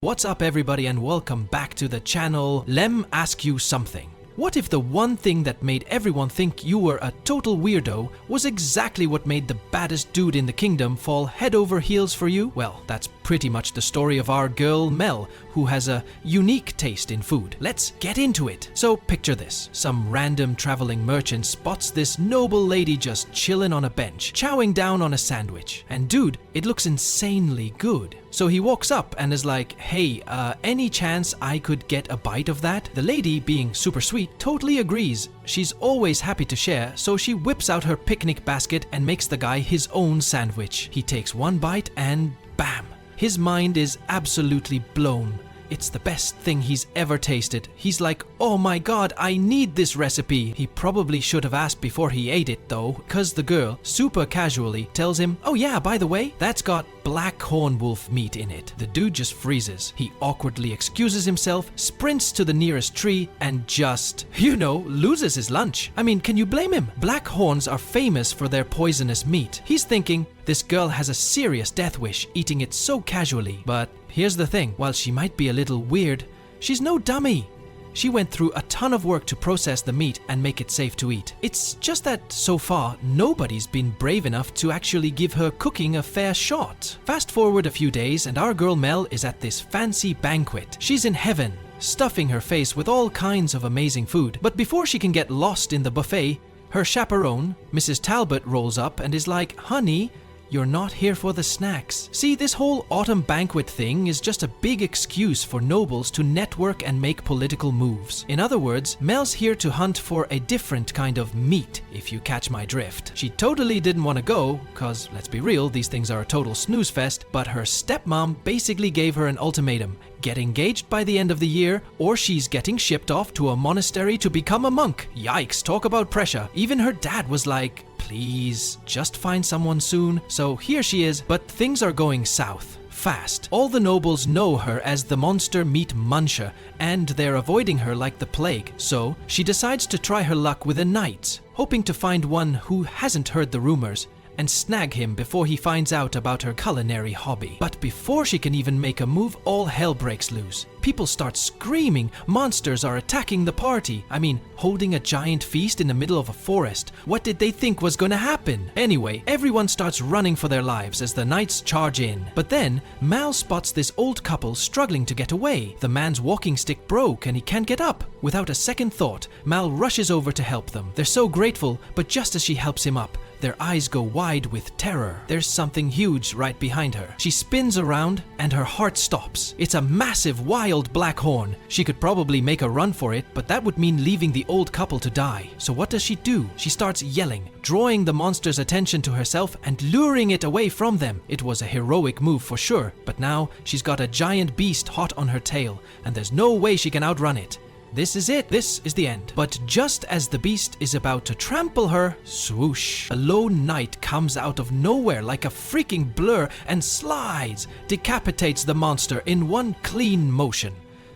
What's up everybody and welcome back to the channel. Lem ask you something. What if the one thing that made everyone think you were a total weirdo was exactly what made the baddest dude in the kingdom fall head over heels for you? Well, that's pretty much the story of our girl Mel, who has a unique taste in food. Let's get into it. So picture this. Some random traveling merchant spots this noble lady just chilling on a bench, chowing down on a sandwich. And dude, it looks insanely good. So he walks up and is like, hey, any chance I could get a bite of that? The lady, being super sweet, totally agrees. She's always happy to share, so she whips out her picnic basket and makes the guy his own sandwich. He takes one bite and bam! His mind is absolutely blown. It's the best thing he's ever tasted. He's like, oh my god, I need this recipe. He probably should have asked before he ate it though, cause the girl, super casually, tells him, oh yeah, by the way, that's got black horn wolf meat in it. The dude just freezes. He awkwardly excuses himself, sprints to the nearest tree, and just, loses his lunch. I mean, can you blame him? Black horns are famous for their poisonous meat. He's thinking, this girl has a serious death wish, eating it so casually. But here's the thing, while she might be a little weird, she's no dummy. She went through a ton of work to process the meat and make it safe to eat. It's just that, so far, nobody's been brave enough to actually give her cooking a fair shot. Fast forward a few days and our girl Mel is at this fancy banquet. She's in heaven, stuffing her face with all kinds of amazing food. But before she can get lost in the buffet, her chaperone, Mrs. Talbot, rolls up and is like, honey, you're not here for the snacks. See, this whole autumn banquet thing is just a big excuse for nobles to network and make political moves. In other words, Mel's here to hunt for a different kind of meat, if you catch my drift. She totally didn't want to go, cause let's be real, these things are a total snooze fest, but her stepmom basically gave her an ultimatum. Get engaged by the end of the year, or she's getting shipped off to a monastery to become a monk. Yikes, talk about pressure. Even her dad was like, please, just find someone soon. So here she is, but things are going south. Fast. All the nobles know her as the monster meat muncher, and they're avoiding her like the plague. So she decides to try her luck with a knight, hoping to find one who hasn't heard the rumors and snag him before he finds out about her culinary hobby. But before she can even make a move, all hell breaks loose. People start screaming, monsters are attacking the party. I mean, holding a giant feast in the middle of a forest. What did they think was gonna happen? Anyway, everyone starts running for their lives as the knights charge in. But then, Mal spots this old couple struggling to get away. The man's walking stick broke and he can't get up. Without a second thought, Mal rushes over to help them. They're so grateful, but just as she helps him up, their eyes go wide with terror. There's something huge right behind her. She spins around and her heart stops. It's a massive wild black horn. She could probably make a run for it, but that would mean leaving the old couple to die. So what does she do? She starts yelling, drawing the monster's attention to herself and luring it away from them. It was a heroic move for sure, but now she's got a giant beast hot on her tail, and there's no way she can outrun it. This is it. This is the end. But just as the beast is about to trample her, swoosh, a lone knight comes out of nowhere like a freaking blur and slides, decapitates the monster in one clean motion.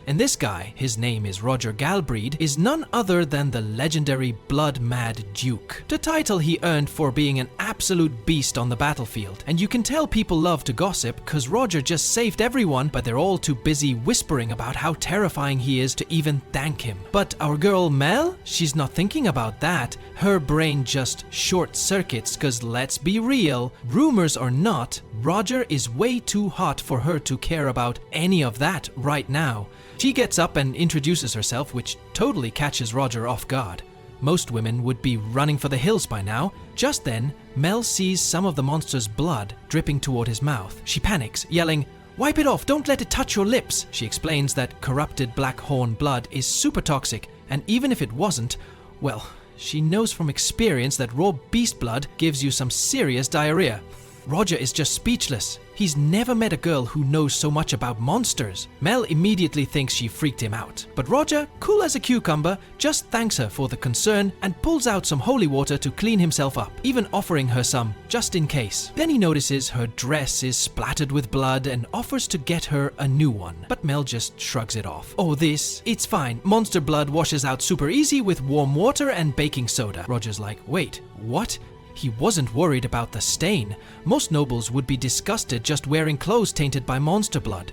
And this guy, his name is Roger Galbraith, is none other than the legendary blood-mad Duke. The title he earned for being an absolute beast on the battlefield. And you can tell people love to gossip cause Roger just saved everyone, but they're all too busy whispering about how terrifying he is to even thank him. But our girl Mel? She's not thinking about that. Her brain just short-circuits cause let's be real, rumors or not, Roger is way too hot for her to care about any of that right now. She gets up and introduces herself, which totally catches Roger off guard. Most women would be running for the hills by now. Just then, Mel sees some of the monster's blood dripping toward his mouth. She panics, yelling, wipe it off, don't let it touch your lips. She explains that corrupted black horn blood is super toxic, and even if it wasn't, well, she knows from experience that raw beast blood gives you some serious diarrhea. Roger is just speechless. He's never met a girl who knows so much about monsters. Mel immediately thinks she freaked him out. But Roger, cool as a cucumber, just thanks her for the concern and pulls out some holy water to clean himself up, even offering her some, just in case. Then he notices her dress is splattered with blood and offers to get her a new one. But Mel just shrugs it off. Oh, it's fine. Monster blood washes out super easy with warm water and baking soda. Roger's like, wait, what? He wasn't worried about the stain. Most nobles would be disgusted just wearing clothes tainted by monster blood.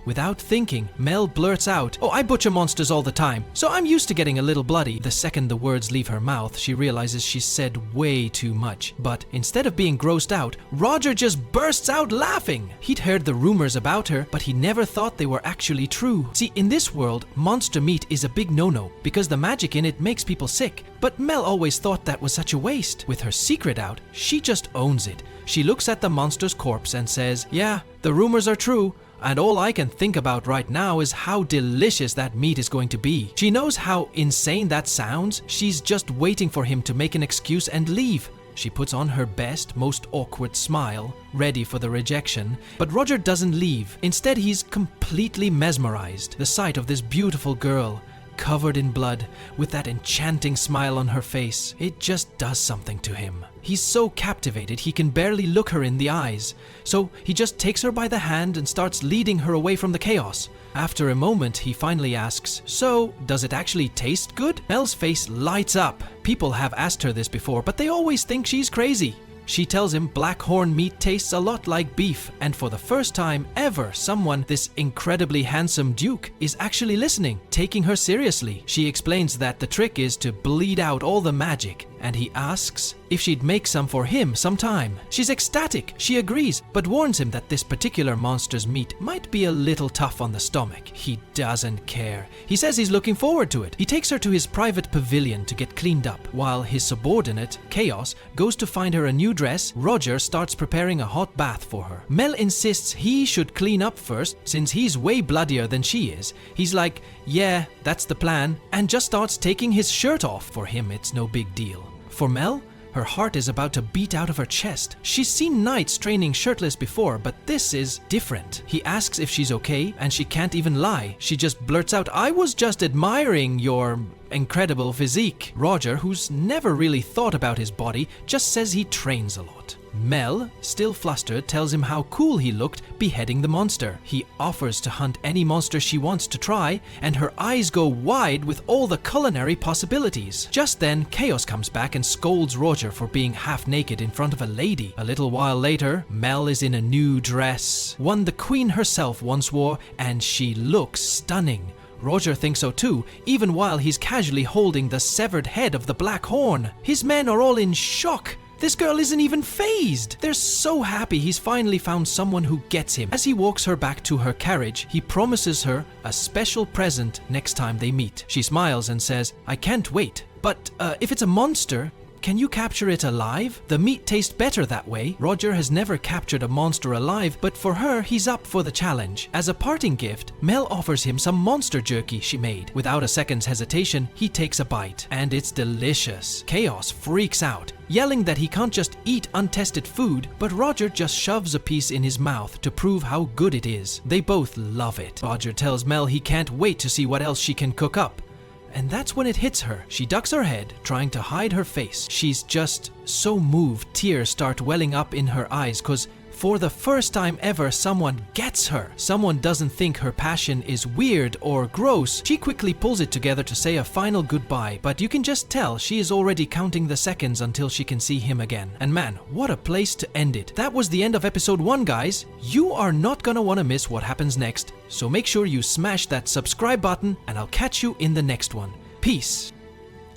Without thinking, Mel blurts out, "Oh, I butcher monsters all the time, so I'm used to getting a little bloody." The second the words leave her mouth, she realizes she's said way too much. But instead of being grossed out, Roger just bursts out laughing. He'd heard the rumors about her, but he never thought they were actually true. See, in this world, monster meat is a big no-no because the magic in it makes people sick. But Mel always thought that was such a waste. With her secret out, she just owns it. She looks at the monster's corpse and says, "Yeah, the rumors are true. And all I can think about right now is how delicious that meat is going to be." She knows how insane that sounds. She's just waiting for him to make an excuse and leave. She puts on her best, most awkward smile, ready for the rejection. But Roger doesn't leave. Instead, he's completely mesmerized. The sight of this beautiful girl, covered in blood, with that enchanting smile on her face, it just does something to him. He's so captivated he can barely look her in the eyes. So he just takes her by the hand and starts leading her away from the chaos. After a moment, he finally asks, "So, does it actually taste good?" Mel's face lights up. People have asked her this before, but they always think she's crazy. She tells him black horn meat tastes a lot like beef, and for the first time ever, someone, this incredibly handsome duke, is actually listening, taking her seriously. She explains that the trick is to bleed out all the magic, and he asks if she'd make some for him sometime. She's ecstatic, she agrees, but warns him that this particular monster's meat might be a little tough on the stomach. He doesn't care. He says he's looking forward to it. He takes her to his private pavilion to get cleaned up. While his subordinate, Chaos, goes to find her a new dress, Roger starts preparing a hot bath for her. Mel insists he should clean up first, since he's way bloodier than she is. He's like, "Yeah, that's the plan," and just starts taking his shirt off. For him, it's no big deal. For Mel, her heart is about to beat out of her chest. She's seen knights training shirtless before, but this is different. He asks if she's okay, and she can't even lie. She just blurts out, "I was just admiring your incredible physique." Roger, who's never really thought about his body, just says he trains a lot. Mel, still flustered, tells him how cool he looked beheading the monster. He offers to hunt any monster she wants to try, and her eyes go wide with all the culinary possibilities. Just then, Chaos comes back and scolds Roger for being half naked in front of a lady. A little while later, Mel is in a new dress, one the queen herself once wore, and she looks stunning. Roger thinks so too, even while he's casually holding the severed head of the Black Horn. His men are all in shock. This girl isn't even fazed. They're so happy he's finally found someone who gets him. As he walks her back to her carriage, he promises her a special present next time they meet. She smiles and says, "I can't wait. But if it's a monster, can you capture it alive? The meat tastes better that way." Roger has never captured a monster alive, but for her, he's up for the challenge. As a parting gift, Mel offers him some monster jerky she made. Without a second's hesitation, he takes a bite, and it's delicious. Chaos freaks out, yelling that he can't just eat untested food, but Roger just shoves a piece in his mouth to prove how good it is. They both love it. Roger tells Mel he can't wait to see what else she can cook up. And that's when it hits her. She ducks her head, trying to hide her face. She's just so moved, tears start welling up in her eyes, cause for the first time ever, someone gets her. Someone doesn't think her passion is weird or gross. She quickly pulls it together to say a final goodbye, but you can just tell she is already counting the seconds until she can see him again. And man, what a place to end it. That was the end of episode 1, guys. You are not gonna wanna miss what happens next, so make sure you smash that subscribe button, and I'll catch you in the next one. Peace.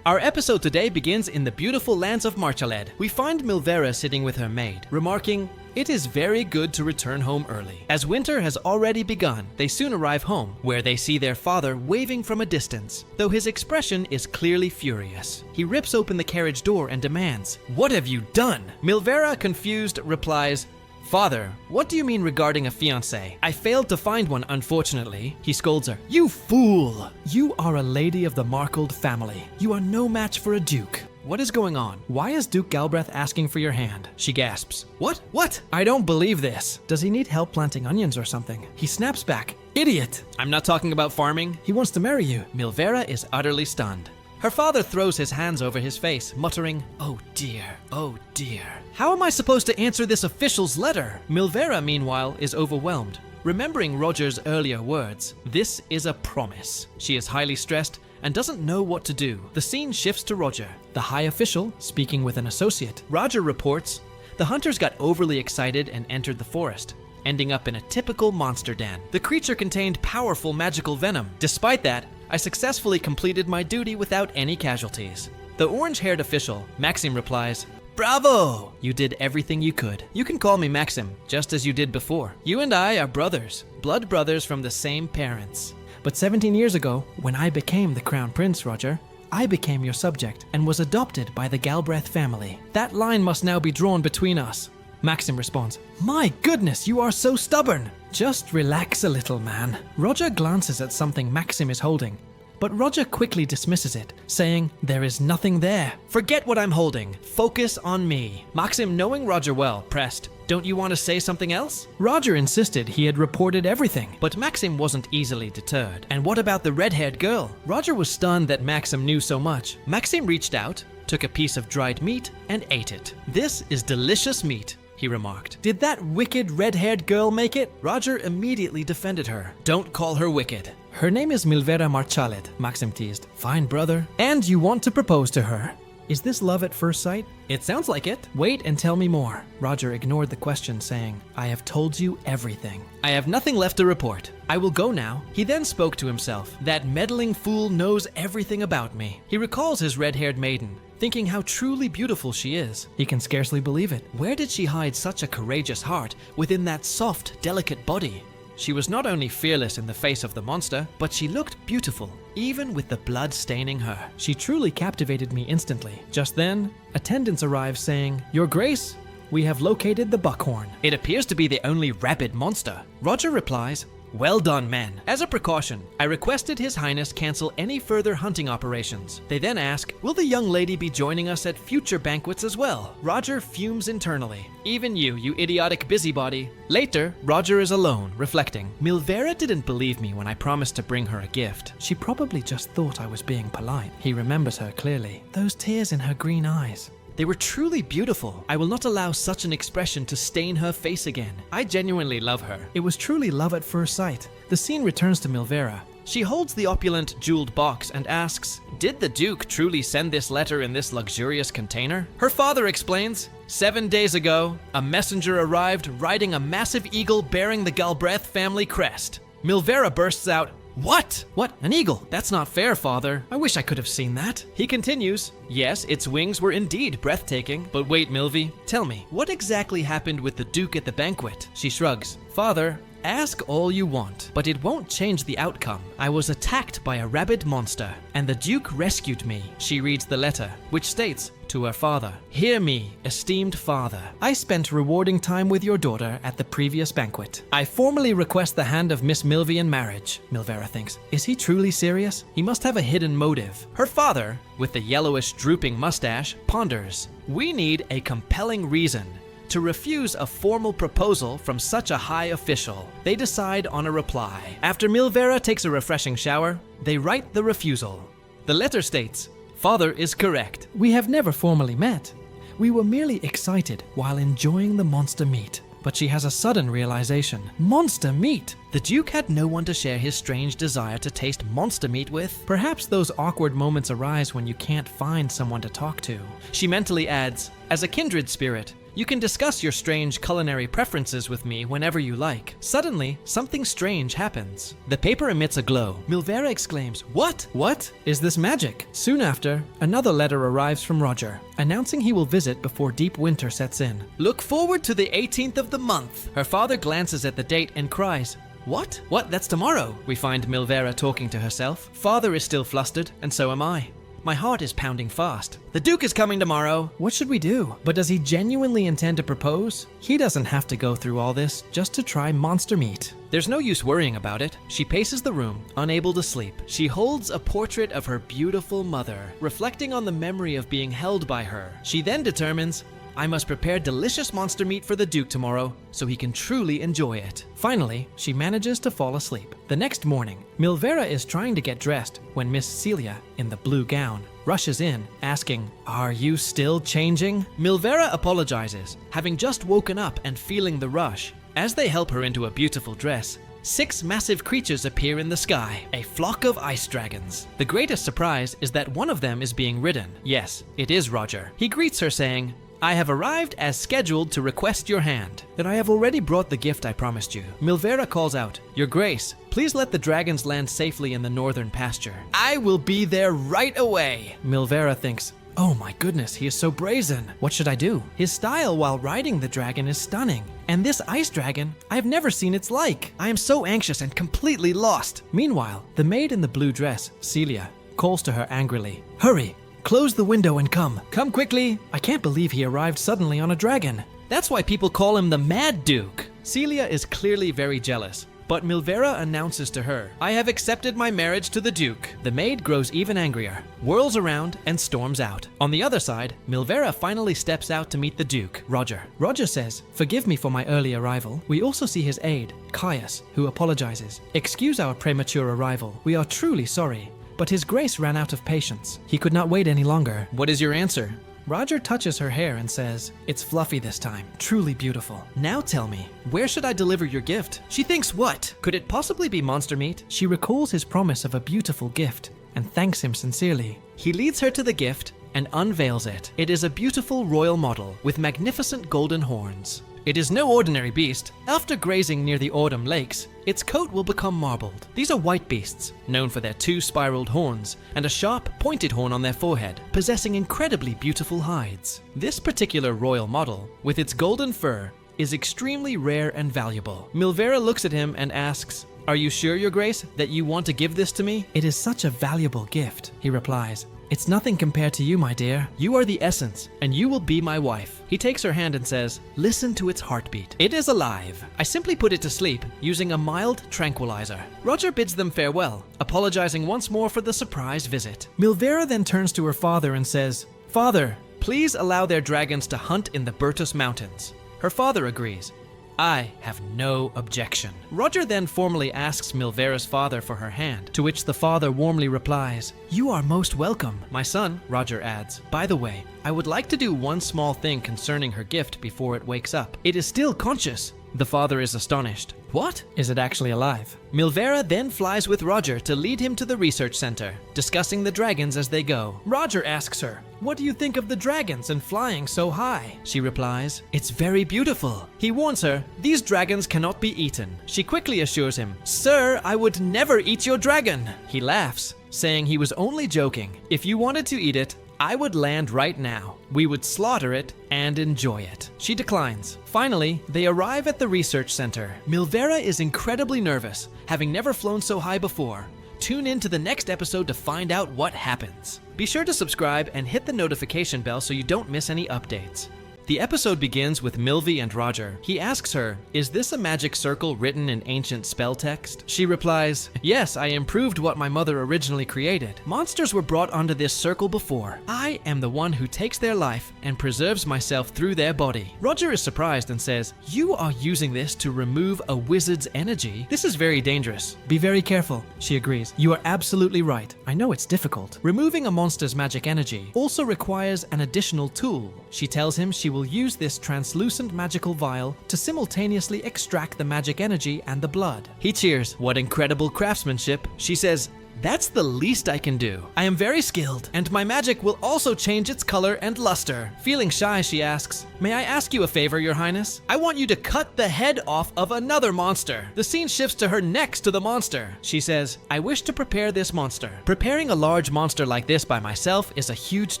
Our episode today begins in the beautiful lands of Marchaled. We find Milvera sitting with her maid, remarking, "It is very good to return home early." As winter has already begun, they soon arrive home, where they see their father waving from a distance, though his expression is clearly furious. He rips open the carriage door and demands, "What have you done?" Milvera, confused, replies, "Father, what do you mean regarding a fiancé? I failed to find one, unfortunately." He scolds her. "You fool! You are a lady of the Markle family. You are no match for a duke." "What is going on? Why is Duke Galbraith asking for your hand?" She gasps. What? I don't believe this. Does he need help planting onions or something?" He snaps back. "Idiot! I'm not talking about farming. He wants to marry you." Milvera is utterly stunned. Her father throws his hands over his face, muttering, "Oh dear, oh dear. How am I supposed to answer this official's letter?" Milvera, meanwhile, is overwhelmed. Remembering Roger's earlier words, this is a promise. She is highly stressed and doesn't know what to do. The scene shifts to Roger, the high official, speaking with an associate. Roger reports, "The hunters got overly excited and entered the forest. ending up in a typical monster den. The creature contained powerful magical venom. Despite that, I successfully completed my duty without any casualties. The orange-haired official, Maxim, replies, "Bravo! You did everything you could. You can call me Maxim, just as you did before. You and I are brothers, blood brothers from the same parents." But 17 years ago, when I became the Crown Prince, Roger, I became your subject and was adopted by the Galbraith family. That line must now be drawn between us. Maxim responds, "My goodness, you are so stubborn." Just relax a little, man. Roger glances at something Maxim is holding, but Roger quickly dismisses it, saying there is nothing there. "Forget what I'm holding. Focus on me." Maxim, knowing Roger well, pressed, "Don't you want to say something else?" Roger insisted he had reported everything. But Maxim wasn't easily deterred. "And what about the red-haired girl?" Roger was stunned that Maxim knew so much. Maxim reached out, took a piece of dried meat, and ate it. "This is delicious meat," he remarked. "Did that wicked red-haired girl make it?" Roger immediately defended her. "Don't call her wicked." "Her name is Milvera Marchalet," Maxim teased. "Fine, brother. And you want to propose to her. Is this love at first sight?" "It sounds like it." "Wait and tell me more." Roger ignored the question, saying, "I have told you everything." "I have nothing left to report. I will go now." He then spoke to himself. "That meddling fool knows everything about me." He recalls his red-haired maiden, thinking how truly beautiful she is. He can scarcely believe it. Where did she hide such a courageous heart within that soft, delicate body? She was not only fearless in the face of the monster, but she looked beautiful, even with the blood staining her. She truly captivated me instantly. Just then, attendants arrived saying, "Your Grace, we have located the buckhorn." It appears to be the only rabid monster. Roger replies, "Well done, men. As a precaution, I requested His Highness cancel any further hunting operations." They then ask, "Will the young lady be joining us at future banquets as well?" Roger fumes internally. "Even you idiotic busybody." Later, Roger is alone, reflecting. Milvera didn't believe me when I promised to bring her a gift. She probably just thought I was being polite. He remembers her clearly. Those tears in her green eyes. They were truly beautiful. I will not allow such an expression to stain her face again. I genuinely love her. It was truly love at first sight. The scene returns to Milvera. She holds the opulent jeweled box and asks, "Did the Duke truly send this letter in this luxurious container?" Her father explains, 7 days ago, a messenger arrived riding a massive eagle bearing the Galbraith family crest. Milvera bursts out, "What? What? An eagle? That's not fair, father. I wish I could have seen that." He continues, "Yes, its wings were indeed breathtaking. But wait, Milvy, tell me, what exactly happened with the Duke at the banquet?" She shrugs. "Father, ask all you want, but it won't change the outcome. I was attacked by a rabid monster, and the Duke rescued me." She reads the letter, which states, to her father, "Hear me, esteemed father. I spent rewarding time with your daughter at the previous banquet. I formally request the hand of Miss Milvy in marriage." Milvera thinks, is he truly serious? He must have a hidden motive. Her father, with the yellowish drooping mustache, ponders, "We need a compelling reason to refuse a formal proposal from such a high official." They decide on a reply. After Milvera takes a refreshing shower, they write the refusal. The letter states, "Father is correct. We have never formally met. We were merely excited while enjoying the monster meat." But she has a sudden realization. Monster meat! The Duke had no one to share his strange desire to taste monster meat with. Perhaps those awkward moments arise when you can't find someone to talk to. She mentally adds, "As a kindred spirit, you can discuss your strange culinary preferences with me whenever you like." Suddenly, something strange happens. The paper emits a glow. Milvera exclaims, "What? What? Is this magic?" Soon after, another letter arrives from Roger, announcing he will visit before deep winter sets in. "Look forward to the 18th of the month." Her father glances at the date and cries, "What? What? That's tomorrow." We find Milvera talking to herself. Father is still flustered, and so am I. My heart is pounding fast. "The Duke is coming tomorrow." What should we do? But does he genuinely intend to propose? He doesn't have to go through all this just to try monster meat. There's no use worrying about it. She paces the room, unable to sleep. She holds a portrait of her beautiful mother, reflecting on the memory of being held by her. She then determines, "I must prepare delicious monster meat for the Duke tomorrow so he can truly enjoy it." Finally, she manages to fall asleep. The next morning, Milvera is trying to get dressed when Miss Celia, in the blue gown, rushes in, asking, "Are you still changing?" Milvera apologizes, having just woken up and feeling the rush. As they help her into a beautiful dress, 6 massive creatures appear in the sky, a flock of ice dragons. The greatest surprise is that one of them is being ridden. Yes, it is Roger. He greets her saying, I have arrived as scheduled to request your hand. Then I have already brought the gift I promised you. Milvera calls out, Your Grace, please let the dragons land safely in the northern pasture. I will be there right away. Milvera thinks, Oh my goodness, he is so brazen. What should I do? His style while riding the dragon is stunning. And this ice dragon, I've never seen its like. I am so anxious and completely lost. Meanwhile, the maid in the blue dress, Celia, calls to her angrily. Hurry, close the window and come. Come quickly. I can't believe he arrived suddenly on a dragon. That's why people call him the Mad Duke. Celia is clearly very jealous. But Milvera announces to her, I have accepted my marriage to the Duke. The maid grows even angrier, whirls around, and storms out. On the other side, Milvera finally steps out to meet the Duke, Roger. Roger says, Forgive me for my early arrival. We also see his aide, Caius, who apologizes. Excuse our premature arrival. We are truly sorry. But His Grace ran out of patience. He could not wait any longer. What is your answer? Roger touches her hair and says, It's fluffy this time, truly beautiful. Now tell me, where should I deliver your gift? She thinks what? Could it possibly be monster meat? She recalls his promise of a beautiful gift and thanks him sincerely. He leads her to the gift and unveils it. It is a beautiful royal model with magnificent golden horns. It is no ordinary beast. After grazing near the autumn lakes, its coat will become marbled. These are white beasts, known for their 2 spiraled horns and a sharp, pointed horn on their forehead, possessing incredibly beautiful hides. This particular royal model, with its golden fur, is extremely rare and valuable. Milvera looks at him and asks, Are you sure, Your Grace, that you want to give this to me? It is such a valuable gift, he replies. It's nothing compared to you, my dear. You are the essence, and you will be my wife. He takes her hand and says, Listen to its heartbeat. It is alive. I simply put it to sleep using a mild tranquilizer. Roger bids them farewell, apologizing once more for the surprise visit. Milvera then turns to her father and says, Father, please allow their dragons to hunt in the Bertus Mountains. Her father agrees. I have no objection. Roger then formally asks Milvera's father for her hand, to which the father warmly replies, You are most welcome. My son, Roger adds, By the way, I would like to do one small thing concerning her gift before it wakes up. It is still conscious. The father is astonished. What? Is it actually alive? Milvera then flies with Roger to lead him to the research center, discussing the dragons as they go. Roger asks her, What do you think of the dragons and flying so high? She replies, It's very beautiful. He warns her, These dragons cannot be eaten. She quickly assures him, Sir, I would never eat your dragon. He laughs, saying he was only joking. If you wanted to eat it, I would land right now. We would slaughter it and enjoy it. She declines. Finally, they arrive at the research center. Milvera is incredibly nervous, having never flown so high before. Tune in to the next episode to find out what happens. Be sure to subscribe and hit the notification bell so you don't miss any updates. The episode begins with Milvy and Roger. He asks her, Is this a magic circle written in ancient spell text? She replies, Yes, I improved what my mother originally created. Monsters were brought onto this circle before. I am the one who takes their life and preserves myself through their body. Roger is surprised and says, You are using this to remove a wizard's energy? This is very dangerous. Be very careful, she agrees. You are absolutely right. I know it's difficult. Removing a monster's magic energy also requires an additional tool. She tells him she will use this translucent magical vial to simultaneously extract the magic energy and the blood. He cheers. What incredible craftsmanship. She says, That's the least I can do. I am very skilled, and my magic will also change its color and luster. Feeling shy, she asks, May I ask you a favor, Your Highness? I want you to cut the head off of another monster. The scene shifts to her next to the monster. She says, I wish to prepare this monster. Preparing a large monster like this by myself is a huge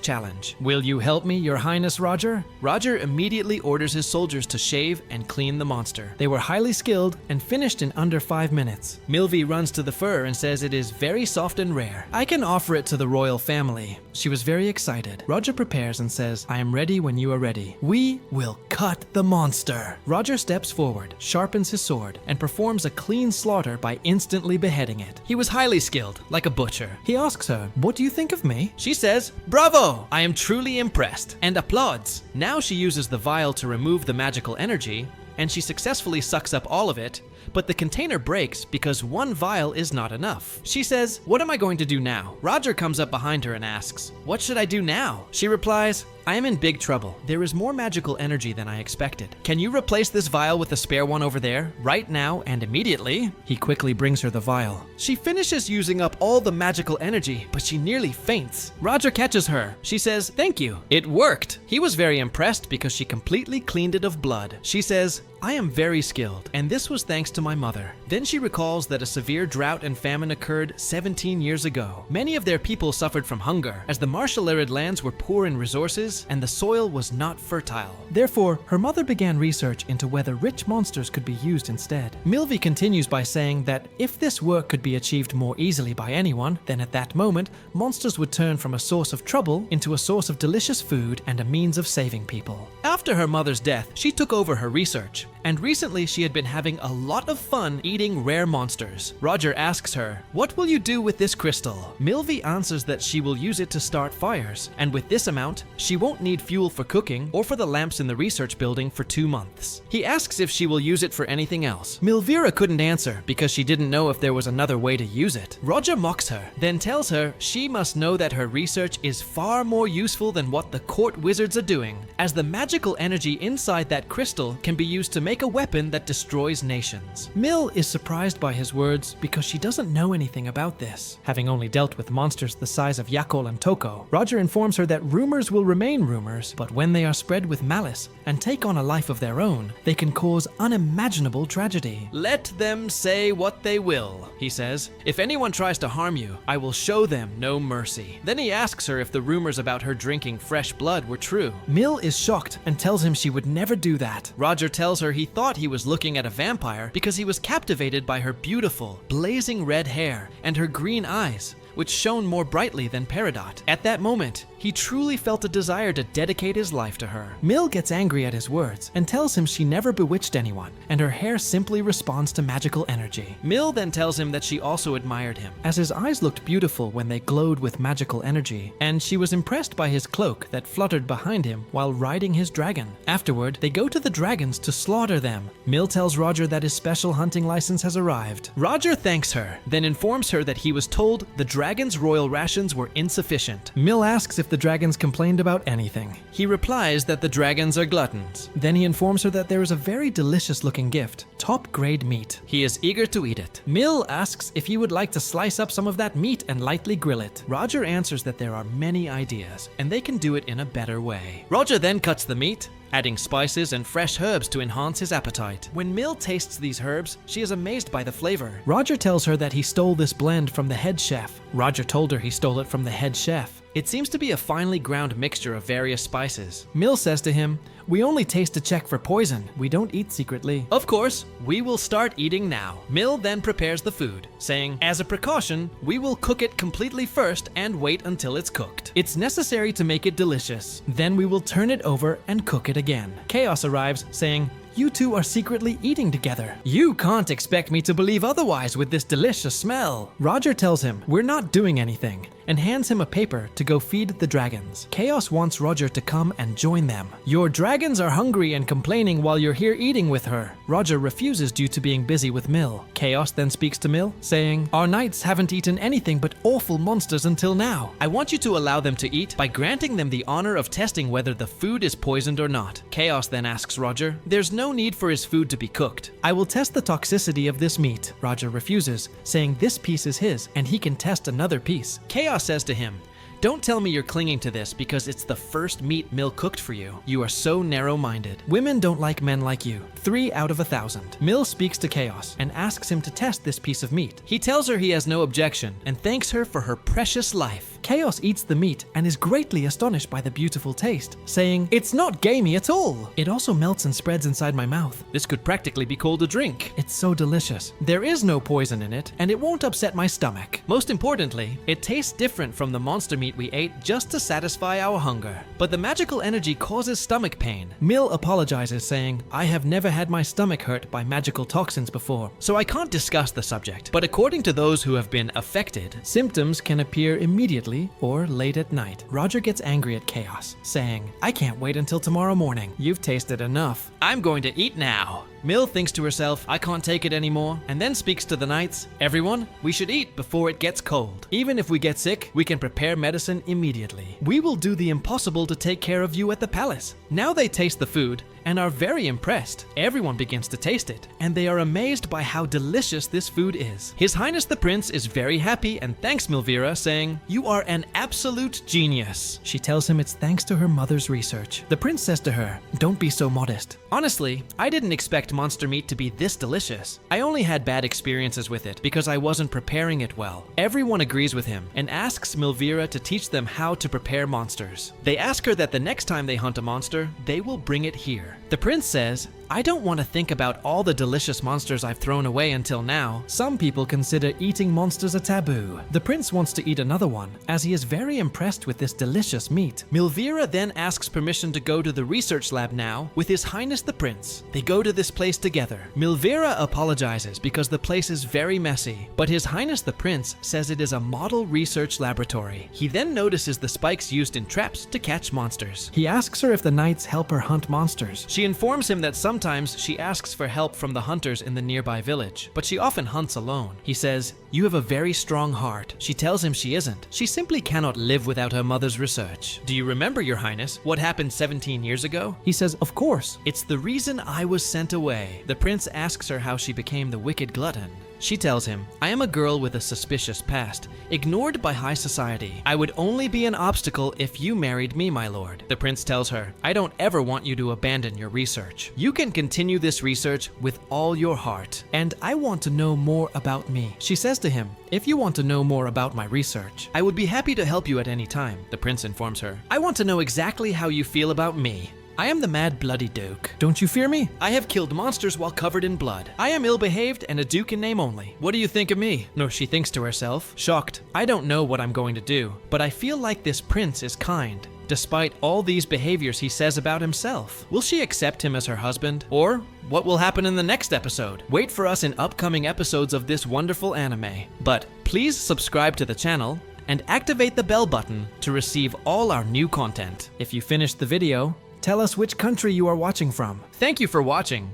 challenge. Will you help me, Your Highness, Roger? Roger immediately orders his soldiers to shave and clean the monster. They were highly skilled and finished in under 5 minutes. Milvy runs to the fur and says it is very soft and rare. I can offer it to the royal family. She was very excited. Roger prepares and says, I am ready when you are ready. We will cut the monster. Roger steps forward, sharpens his sword, and performs a clean slaughter by instantly beheading it. He was highly skilled, like a butcher. He asks her, What do you think of me? She says, Bravo! I am truly impressed, and applauds. Now she uses the vial to remove the magical energy, and she successfully sucks up all of it, but the container breaks because one vial is not enough. She says, "What am I going to do now?" Roger comes up behind her and asks, "What should I do now?" She replies, "I am in big trouble. There is more magical energy than I expected. Can you replace this vial with a spare one over there, right now and immediately?" He quickly brings her the vial. She finishes using up all the magical energy, but she nearly faints. Roger catches her. She says, "Thank you. It worked." He was very impressed because she completely cleaned it of blood. She says, "I am very skilled, and this was thanks to my mother." Then she recalls that a severe drought and famine occurred 17 years ago. Many of their people suffered from hunger, as the martial arid lands were poor in resources and the soil was not fertile. Therefore, her mother began research into whether rich monsters could be used instead. Milvi continues by saying that if this work could be achieved more easily by anyone, then at that moment, monsters would turn from a source of trouble into a source of delicious food and a means of saving people. After her mother's death, she took over her research, and recently she had been having a lot of fun eating rare monsters. Roger asks her, "What will you do with this crystal?" Milvi answers that she will use it to start fires, and with this amount, she won't need fuel for cooking or for the lamps in the research building for 2 months. He asks if she will use it for anything else. Milvira couldn't answer because she didn't know if there was another way to use it. Roger mocks her, then tells her she must know that her research is far more useful than what the court wizards are doing, as the magical energy inside that crystal can be used to make a weapon that destroys nations. Mil is surprised by his words because she doesn't know anything about this, having only dealt with monsters the size of Yakol and Toko. Roger informs her that rumors will remain rumors, but when they are spread with malice and take on a life of their own, they can cause unimaginable tragedy. "Let them say what they will," he says. "If anyone tries to harm you, I will show them no mercy." Then he asks her if the rumors about her drinking fresh blood were true. Mil is shocked and tells him she would never do that. Roger tells her he thought he was looking at a vampire because he was captivated by her beautiful, blazing red hair and her green eyes, which shone more brightly than peridot. At that moment, he truly felt a desire to dedicate his life to her. Mil gets angry at his words and tells him she never bewitched anyone, and her hair simply responds to magical energy. Mil then tells him that she also admired him, as his eyes looked beautiful when they glowed with magical energy, and she was impressed by his cloak that fluttered behind him while riding his dragon. Afterward, they go to the dragons to slaughter them. Mil tells Roger that his special hunting license has arrived. Roger thanks her, then informs her that he was told the dragon's royal rations were insufficient. Mil asks if the dragons complained about anything. He replies that the dragons are gluttons. Then he informs her that there is a very delicious looking gift, top-grade meat. He is eager to eat it. Mil asks if he would like to slice up some of that meat and lightly grill it. Roger answers that there are many ideas, and they can do it in a better way. Roger then cuts the meat, adding spices and fresh herbs to enhance his appetite. When Mil tastes these herbs, she is amazed by the flavor. Roger tells her that he stole this blend from the head chef. Roger told her he stole it from the head chef. It seems to be a finely ground mixture of various spices. Mil says to him, "We only taste to check for poison. We don't eat secretly." Of course, we will start eating now. Mil then prepares the food, saying, "As a precaution, we will cook it completely first and wait until it's cooked. It's necessary to make it delicious. Then we will turn it over and cook it again." Chaos arrives, saying, "You two are secretly eating together. You can't expect me to believe otherwise with this delicious smell." Roger tells him, "We're not doing anything," and hands him a paper to go feed the dragons. Chaos wants Roger to come and join them. "Your dragons are hungry and complaining while you're here eating with her." Roger refuses due to being busy with Mil. Chaos then speaks to Mil, saying, "Our knights haven't eaten anything but awful monsters until now. I want you to allow them to eat by granting them the honor of testing whether the food is poisoned or not." Chaos then asks Roger, "There's no need for his food to be cooked. I will test the toxicity of this meat." Roger refuses, saying this piece is his and he can test another piece. Chaos says to him, "Don't tell me you're clinging to this because it's the first meat Mil cooked for you. You are so narrow-minded. Women don't like men like you. 3 out of 1,000. Mil speaks to Chaos and asks him to test this piece of meat. He tells her he has no objection and thanks her for her precious life. Chaos eats the meat and is greatly astonished by the beautiful taste, saying, "It's not gamey at all. It also melts and spreads inside my mouth. This could practically be called a drink. It's so delicious. There is no poison in it, and it won't upset my stomach. Most importantly, it tastes different from the monster meat we ate just to satisfy our hunger. But the magical energy causes stomach pain." Mil apologizes, saying, "I have never had my stomach hurt by magical toxins before, so I can't discuss the subject. But according to those who have been affected, symptoms can appear immediately or late at night." Roger gets angry at Chaos, saying, "I can't wait until tomorrow morning. You've tasted enough. I'm going to eat now." Mill thinks to herself, I can't take it anymore, and then speaks to the knights. Everyone, we should eat before it gets cold. Even if we get sick, we can prepare medicine immediately. We will do the impossible to take care of you at the palace. Now they taste the food and are very impressed. Everyone begins to taste it, and they are amazed by how delicious this food is. His Highness the Prince is very happy and thanks Milvira, saying, "You are an absolute genius." She tells him it's thanks to her mother's research. The prince says to her, "Don't be so modest. Honestly, I didn't expect monster meat to be this delicious. I only had bad experiences with it because I wasn't preparing it well." Everyone agrees with him and asks Milvira to teach them how to prepare monsters. They ask her that the next time they hunt a monster, they will bring it here. The prince says, "I don't want to think about all the delicious monsters I've thrown away until now. Some people consider eating monsters a taboo." The prince wants to eat another one, as he is very impressed with this delicious meat. Milvira then asks permission to go to the research lab now with His Highness the Prince. They go to this place together. Milvira apologizes because the place is very messy, but His Highness the Prince says it is a model research laboratory. He then notices the spikes used in traps to catch monsters. He asks her if the knights help her hunt monsters. She informs him that sometimes she asks for help from the hunters in the nearby village, but she often hunts alone. He says, "You have a very strong heart." She tells him she isn't. She simply cannot live without her mother's research. "Do you remember, Your Highness, what happened 17 years ago?" He says, "Of course. It's the reason I was sent away." The prince asks her how she became the wicked glutton. She tells him, "I am a girl with a suspicious past, ignored by high society. I would only be an obstacle if you married me, my lord." The prince tells her, "I don't ever want you to abandon your research. You can continue this research with all your heart, and I want to know more about me." She says to him, "If you want to know more about my research, I would be happy to help you at any time." The prince informs her, "I want to know exactly how you feel about me. I am the mad bloody duke. Don't you fear me? I have killed monsters while covered in blood. I am ill-behaved and a duke in name only. What do you think of me?" No, she thinks to herself, shocked. "I don't know what I'm going to do, but I feel like this prince is kind, despite all these behaviors he says about himself. Will she accept him as her husband? Or what will happen in the next episode? Wait for us in upcoming episodes of this wonderful anime. But please subscribe to the channel and activate the bell button to receive all our new content. If you finished the video, tell us which country you are watching from. Thank you for watching.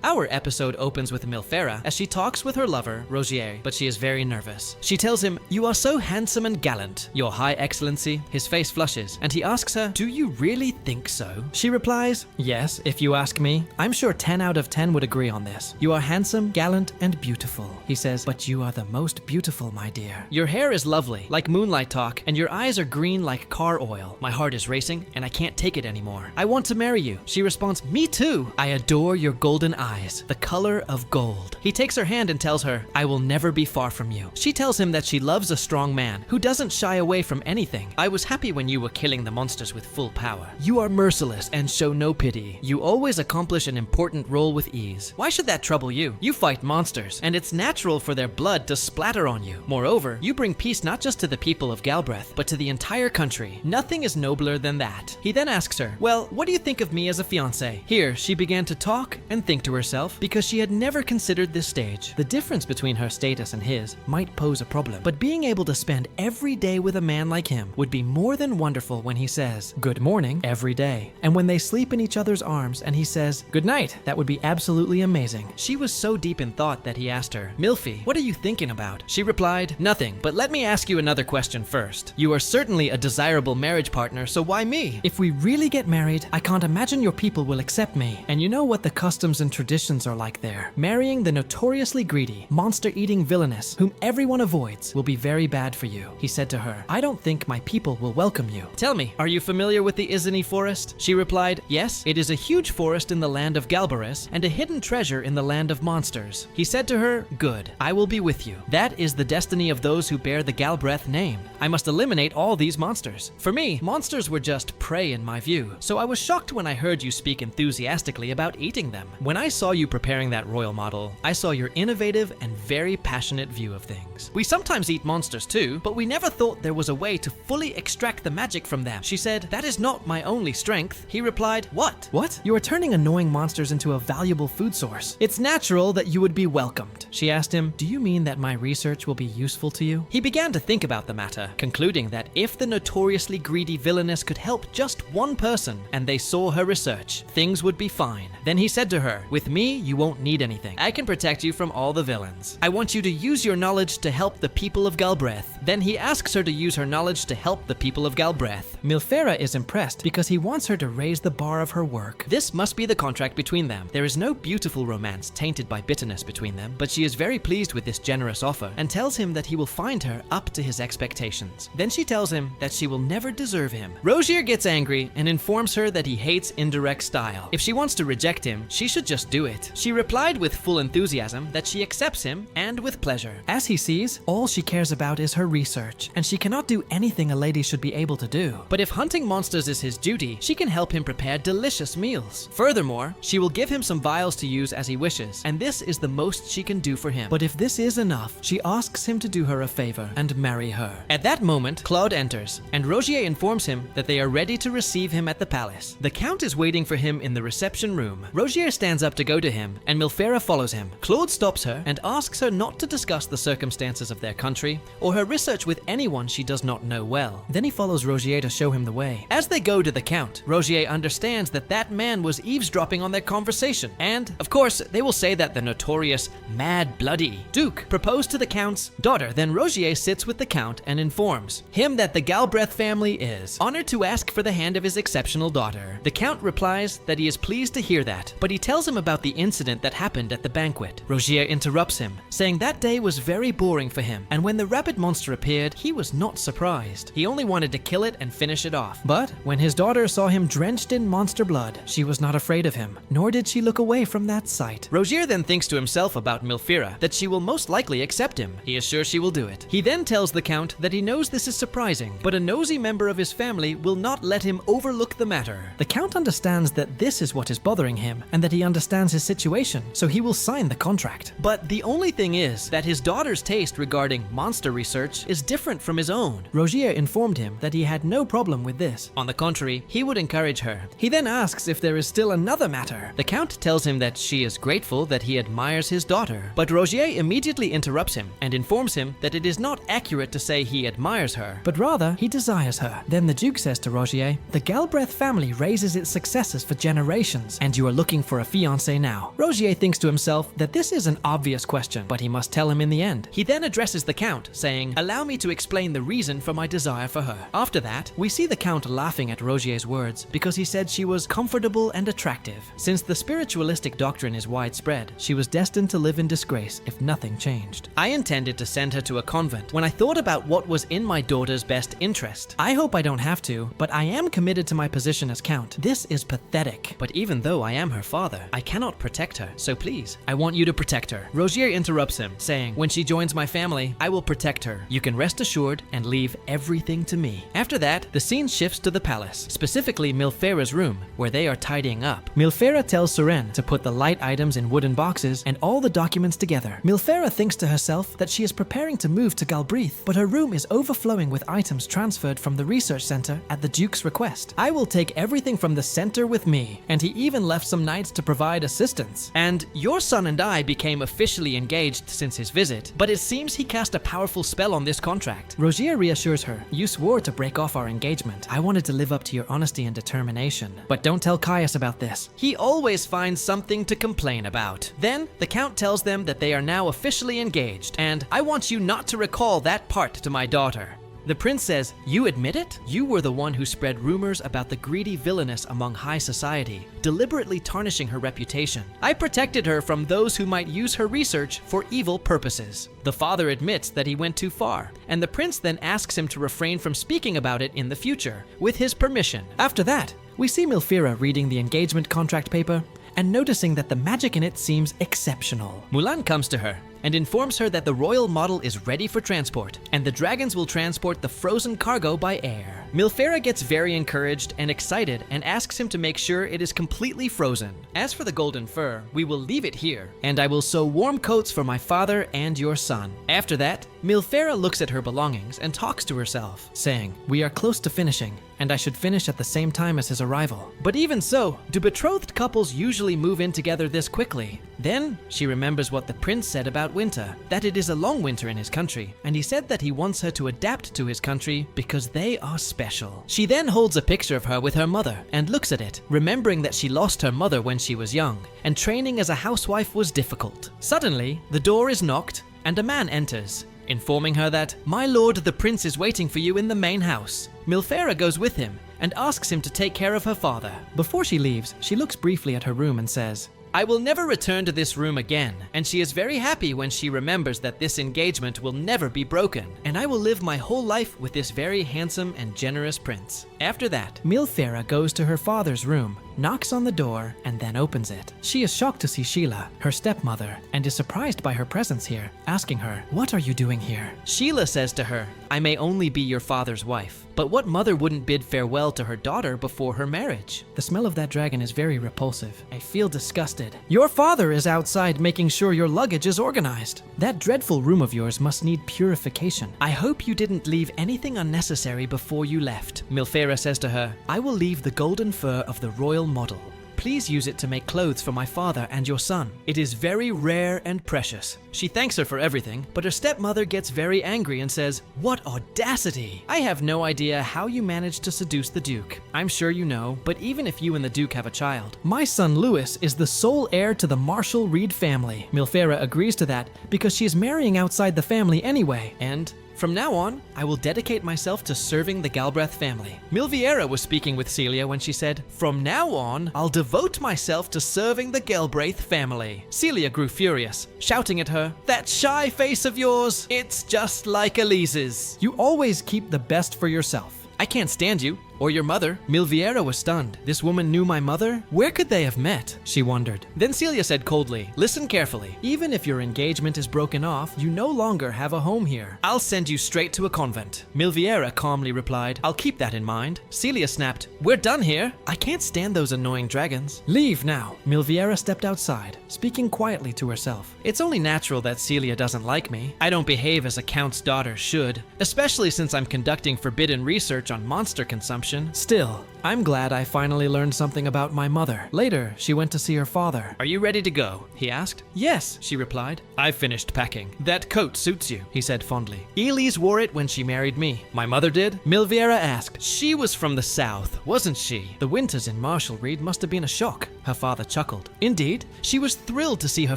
Our episode opens with Milfera as she talks with her lover, Rogier, but she is very nervous. She tells him, "You are so handsome and gallant, Your High Excellency." His face flushes, and he asks her, "Do you really think so?" She replies, "Yes, if you ask me. I'm sure 10 out of 10 would agree on this. You are handsome, gallant, and beautiful." He says, "But you are the most beautiful, my dear. Your hair is lovely, like moonlight talk, and your eyes are green like car oil. My heart is racing, and I can't take it anymore. I want to marry you." She responds, "Me too. I adore your golden eyes, the color of gold." He takes her hand and tells her, "I will never be far from you." She tells him that she loves a strong man who doesn't shy away from anything. "I was happy when you were killing the monsters with full power. You are merciless and show no pity. You always accomplish an important role with ease. Why should that trouble you? You fight monsters, and it's natural for their blood to splatter on you. Moreover, you bring peace not just to the people of Galbraith, but to the entire country. Nothing is nobler than that." He then asks her, "Well, what do you think of me as a fiancé?" Here, she began to talk and think to herself because she had never considered this stage. The difference between her status and his might pose a problem, but being able to spend every day with a man like him would be more than wonderful when he says, "Good morning," every day. And when they sleep in each other's arms and he says, "Good night," that would be absolutely amazing. She was so deep in thought that he asked her, "Milfy, what are you thinking about?" She replied, "Nothing, but let me ask you another question first. You are certainly a desirable marriage partner, so why me? If we really get married, I can't imagine your people will accept me. And you know what the customs and traditions are like there. Marrying the notoriously greedy, monster-eating villainess whom everyone avoids will be very bad for you." He said to her, "I don't think my people will welcome you. Tell me, are you familiar with the Izini forest?" She replied, "Yes, it is a huge forest in the land of Galbaris and a hidden treasure in the land of monsters." He said to her, "Good, I will be with you. That is the destiny of those who bear the Galbraith name. I must eliminate all these monsters. For me, monsters were just prey in my view, so I was shocked when I heard you speak enthusiastically about eating them. When I saw you preparing that royal model, I saw your innovative and very passionate view of things. We sometimes eat monsters too, but we never thought there was a way to fully extract the magic from them." She said, "That is not my only strength." He replied, "What? What? You are turning annoying monsters into a valuable food source. It's natural that you would be welcomed." She asked him, "Do you mean that my research will be useful to you?" He began to think about the matter, concluding that if the notoriously greedy villainess could help just one person and they saw her research, things would be fine. Then he said to her, "With With me, you won't need anything. I can protect you from all the villains. I want you to use your knowledge to help the people of Galbraith. Then he asks her to use her knowledge to help the people of Galbraith. Milfera is impressed because he wants her to raise the bar of her work. This must be the contract between them. There is no beautiful romance tainted by bitterness between them, but she is very pleased with this generous offer and tells him that he will find her up to his expectations. Then she tells him that she will never deserve him. Rogier gets angry and informs her that he hates indirect style. If she wants to reject him, she should just do it. She replied with full enthusiasm that she accepts him and with pleasure. As he sees, all she cares about is her research, and she cannot do anything a lady should be able to do. But if hunting monsters is his duty, she can help him prepare delicious meals. Furthermore, she will give him some vials to use as he wishes, and this is the most she can do for him. But if this is enough, she asks him to do her a favor and marry her. At that moment, Claude enters, and Rogier informs him that they are ready to receive him at the palace. The Count is waiting for him in the reception room. Rogier stands up to go to him, and Milfera follows him. Claude stops her and asks her not to discuss the circumstances of their country or her research with anyone she does not know well. Then he follows Rogier to show him the way. As they go to the Count, Rogier understands that that man was eavesdropping on their conversation, and, of course, they will say that the notorious Mad Bloody Duke proposed to the Count's daughter. Then Rogier sits with the Count and informs him that the Galbraith family is honored to ask for the hand of his exceptional daughter. The Count replies that he is pleased to hear that, but he tells him about the incident that happened at the banquet. Rogier interrupts him, saying that day was very boring for him, and when the rabbit monster appeared, he was not surprised. He only wanted to kill it and finish it off. But when his daughter saw him drenched in monster blood, she was not afraid of him, nor did she look away from that sight. Rogier then thinks to himself about Milfera, that she will most likely accept him. He is sure she will do it. He then tells the Count that he knows this is surprising, but a nosy member of his family will not let him overlook the matter. The Count understands that this is what is bothering him, and that he understands his situation, so he will sign the contract. But the only thing is that his daughter's taste regarding monster research is different from his own. Rogier informed him that he had no problem with this. On the contrary, he would encourage her. He then asks if there is still another matter. The Count tells him that she is grateful that he admires his daughter, but Rogier immediately interrupts him and informs him that it is not accurate to say he admires her, but rather he desires her. Then the Duke says to Rogier, the Galbraith family raises its successors for generations, and you are looking for a fiancé now. Rogier thinks to himself that this is an obvious question, but he must tell him in the end. He then addresses the Count, saying, allow me to explain the reason for my desire for her. After that, we see the Count laughing at Rogier's words because he said she was comfortable and attractive. Since the spiritualistic doctrine is widespread, she was destined to live in disgrace if nothing changed. I intended to send her to a convent when I thought about what was in my daughter's best interest. I hope I don't have to, but I am committed to my position as Count. This is pathetic. But even though I am her father, I cannot protect her, so please, I want you to protect her. Rogier interrupts him, saying, when she joins my family, I will protect her. You can rest assured and leave everything to me. After that, the scene shifts to the palace, specifically Milfera's room, where they are tidying up. Milfera tells Suren to put the light items in wooden boxes and all the documents together. Milfera thinks to herself that she is preparing to move to Galbraith, but her room is overflowing with items transferred from the research center at the Duke's request. I will take everything from the center with me, and he even left some knights to provide assistance. And your son and I became officially engaged since his visit, but it seems he cast a powerful spell on this contract. Rogier reassures her, you swore to break off our engagement. I wanted to live up to your honesty and determination. But don't tell Caius about this. He always finds something to complain about. Then, the Count tells them that they are now officially engaged, and I want you not to recall that part to my daughter. The prince says, you admit it? You were the one who spread rumors about the greedy villainess among high society, deliberately tarnishing her reputation. I protected her from those who might use her research for evil purposes. The father admits that he went too far, and the prince then asks him to refrain from speaking about it in the future, with his permission. After that, we see Milfera reading the engagement contract paper and noticing that the magic in it seems exceptional. Mulan comes to her and informs her that the royal model is ready for transport, and the dragons will transport the frozen cargo by air. Milfera gets very encouraged and excited and asks him to make sure it is completely frozen. As for the golden fur, we will leave it here, and I will sew warm coats for my father and your son. After that, Milfera looks at her belongings and talks to herself, saying, we are close to finishing, and I should finish at the same time as his arrival. But even so, do betrothed couples usually move in together this quickly? Then she remembers what the prince said about about winter, that it is a long winter in his country, and he said that he wants her to adapt to his country because they are special. She then holds a picture of her with her mother and looks at it, remembering that she lost her mother when she was young, and training as a housewife was difficult. Suddenly, the door is knocked, and a man enters, informing her that, "My lord, the prince is waiting for you in the main house." Milfera goes with him and asks him to take care of her father. Before she leaves, she looks briefly at her room and says, "I will never return to this room again," and she is very happy when she remembers that this engagement will never be broken, and I will live my whole life with this very handsome and generous prince. After that, Milfera goes to her father's room, knocks on the door, and then opens it. She is shocked to see Sheila, her stepmother, and is surprised by her presence here, asking her, "What are you doing here?" Sheila says to her, "I may only be your father's wife, but what mother wouldn't bid farewell to her daughter before her marriage?" The smell of that dragon is very repulsive. I feel disgusted. "Your father is outside making sure your luggage is organized. That dreadful room of yours must need purification. I hope you didn't leave anything unnecessary before you left." Milfera says to her, "I will leave the golden fur of the royal model. Please use it to make clothes for my father and your son. It is very rare and precious." She thanks her for everything, but her stepmother gets very angry and says, "What audacity! I have no idea how you managed to seduce the Duke. I'm sure you know, but even if you and the Duke have a child, my son Louis is the sole heir to the Marshall Reed family." Milfera agrees to that because she is marrying outside the family anyway, and from now on, I will dedicate myself to serving the Galbraith family. Milviera was speaking with Celia when she said, "From now on, I'll devote myself to serving the Galbraith family." Celia grew furious, shouting at her, "That shy face of yours, it's just like Elise's. You always keep the best for yourself. I can't stand you, or your mother." Milviera was stunned. This woman knew my mother? Where could they have met? She wondered. Then Celia said coldly, "Listen carefully. Even if your engagement is broken off, you no longer have a home here. I'll send you straight to a convent." Milviera calmly replied, "I'll keep that in mind." Celia snapped, "We're done here. I can't stand those annoying dragons. Leave now." Milviera stepped outside, speaking quietly to herself. It's only natural that Celia doesn't like me. I don't behave as a count's daughter should, especially since I'm conducting forbidden research on monster consumption. Still, I'm glad I finally learned something about my mother. Later, she went to see her father. "Are you ready to go?" he asked. "Yes," she replied. "I've finished packing. That coat suits you," he said fondly. "Elise wore it when she married me." "My mother did?" Milviera asked. "She was from the south, wasn't she? The winters in Marshall Reed must have been a shock." Her father chuckled. "Indeed, she was thrilled to see her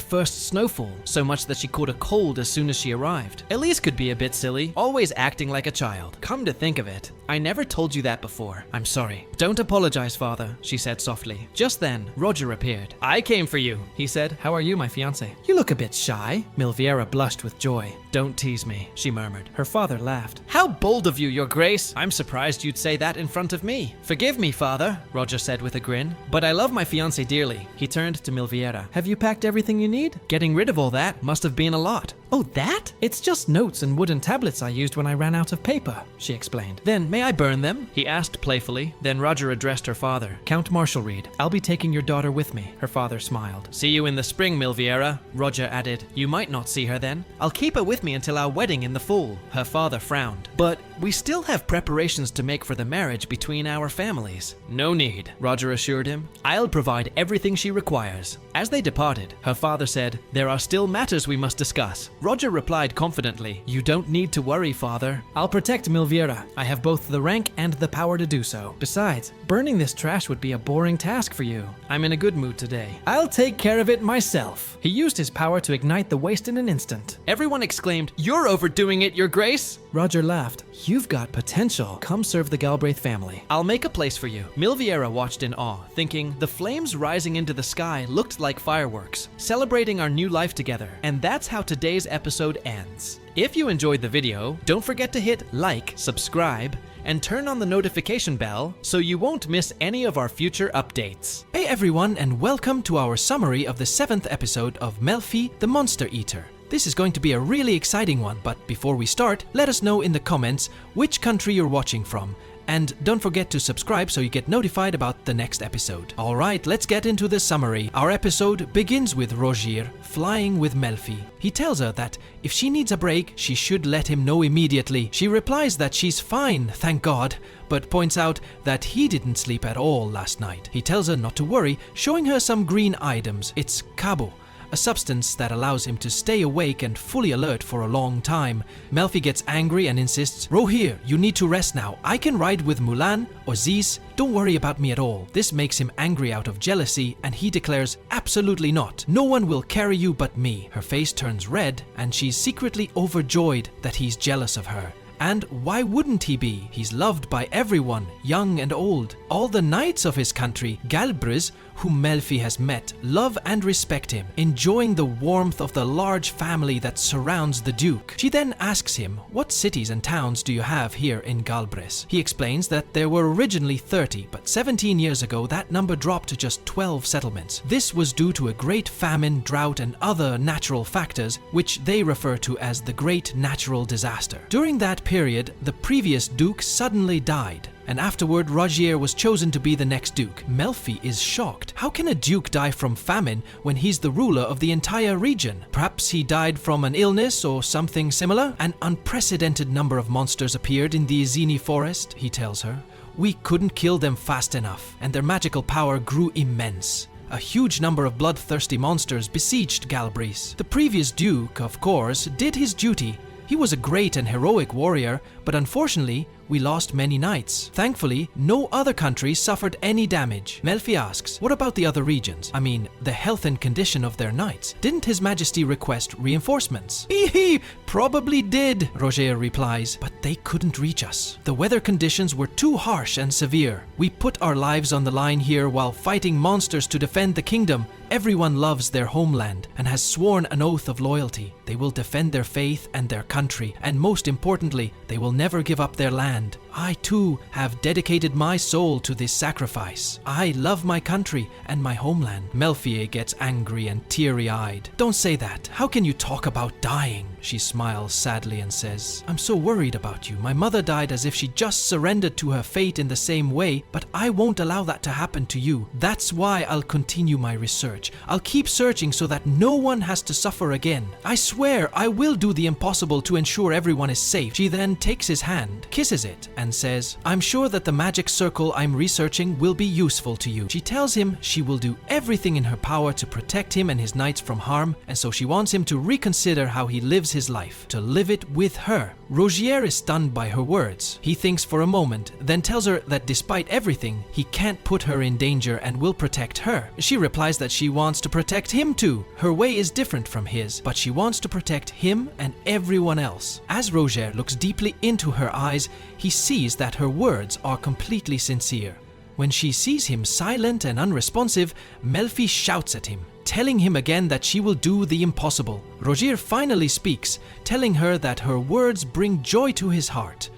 first snowfall, so much that she caught a cold as soon as she arrived. Elise could be a bit silly, always acting like a child. Come to think of it, I never told you that before. I'm sorry." "Don't apologize, father," she said softly. Just then, Roger appeared. "I came for you," he said. "How are you, my fiancé?" "You look a bit shy." Milviera blushed with joy. "Don't tease me," she murmured. Her father laughed. "How bold of you, your grace. I'm surprised you'd say that in front of me." "Forgive me, father," Roger said with a grin, "but I love my fiancé dearly." He turned to Milviera. "Have you packed everything you need? Getting rid of all that must have been a lot." "Oh, that? It's just notes and wooden tablets I used when I ran out of paper," she explained. "Then may I burn them?" he asked playfully. Then Roger addressed her father. "Count Marshall Reed, I'll be taking your daughter with me." Her father smiled. "See you in the spring, Milviera." Roger added, "You might not see her then. I'll keep her with me until our wedding in the fall." Her father frowned. "But we still have preparations to make for the marriage between our families." "No need," Roger assured him. "I'll provide everything she requires." As they departed, her father said, "There are still matters we must discuss." Roger replied confidently, "You don't need to worry, father. I'll protect Milviera. I have both the rank and the power to do so. Besides, burning this trash would be a boring task for you. I'm in a good mood today. I'll take care of it myself." He used his power to ignite the waste in an instant. Everyone exclaimed, "You're overdoing it, your grace." Roger laughed. "You've got potential. Come serve the Galbraith family. I'll make a place for you." Milviera watched in awe, thinking, the flames rising into the sky looked like fireworks, celebrating our new life together. And that's how today's episode ends. If you enjoyed the video, don't forget to hit like, subscribe, and turn on the notification bell so you won't miss any of our future updates. Hey everyone, and welcome to our summary of the 7th episode of Melfi the Monster Eater. This is going to be a really exciting one, but before we start, let us know in the comments which country you're watching from. And don't forget to subscribe so you get notified about the next episode. Alright, let's get into the summary. Our episode begins with Roger flying with Melfi. He tells her that if she needs a break, she should let him know immediately. She replies that she's fine, thank God, but points out that he didn't sleep at all last night. He tells her not to worry, showing her some green items. It's kabo, a substance that allows him to stay awake and fully alert for a long time. Melfi gets angry and insists, "Rohir, you need to rest now. I can ride with Mulan or Zeus. Don't worry about me at all." This makes him angry out of jealousy, and he declares, "Absolutely not. No one will carry you but me." Her face turns red, and she's secretly overjoyed that he's jealous of her. And why wouldn't he be? He's loved by everyone, young and old. All the knights of his country, Galbris, whom Melfi has met, love and respect him, enjoying the warmth of the large family that surrounds the Duke. She then asks him, "What cities and towns do you have here in Galbris?" He explains that there were originally 30, but 17 years ago that number dropped to just 12 settlements. This was due to a great famine, drought, and other natural factors, which they refer to as the Great Natural Disaster. During that period, the previous Duke suddenly died, and afterward Rogier was chosen to be the next Duke. Melfi is shocked. How can a Duke die from famine when he's the ruler of the entire region? Perhaps he died from an illness or something similar? An unprecedented number of monsters appeared in the Izini forest, he tells her. We couldn't kill them fast enough, and their magical power grew immense. A huge number of bloodthirsty monsters besieged Galbris. The previous Duke, of course, did his duty. He was a great and heroic warrior, but unfortunately, we lost many knights. Thankfully, no other countries suffered any damage. Melfi asks, what about the other regions? I mean, the health and condition of their knights. Didn't His Majesty request reinforcements? He probably did, Roger replies, but they couldn't reach us. The weather conditions were too harsh and severe. We put our lives on the line here while fighting monsters to defend the kingdom. Everyone loves their homeland and has sworn an oath of loyalty. They will defend their faith and their country, and most importantly, they will never give up their land. I too have dedicated my soul to this sacrifice. I love my country and my homeland. Melfi gets angry and teary-eyed. Don't say that. How can you talk about dying? She smiles sadly and says, I'm so worried about you. My mother died as if she just surrendered to her fate in the same way, but I won't allow that to happen to you. That's why I'll continue my research. I'll keep searching so that no one has to suffer again. I swear I will do the impossible to ensure everyone is safe. She then takes his hand, kisses it, and says, I'm sure that the magic circle I'm researching will be useful to you. She tells him she will do everything in her power to protect him and his knights from harm, and so she wants him to reconsider how he lives his life, to live it with her. Rogier is stunned by her words. He thinks for a moment, then tells her that despite everything, he can't put her in danger and will protect her. She replies that she wants to protect him too. Her way is different from his, but she wants to protect him and everyone else. As Roger looks deeply into her eyes, he sees that her words are completely sincere. When she sees him silent and unresponsive, Melfi shouts at him, telling him again that she will do the impossible. Rogier finally speaks, telling her that her words bring joy to his heart.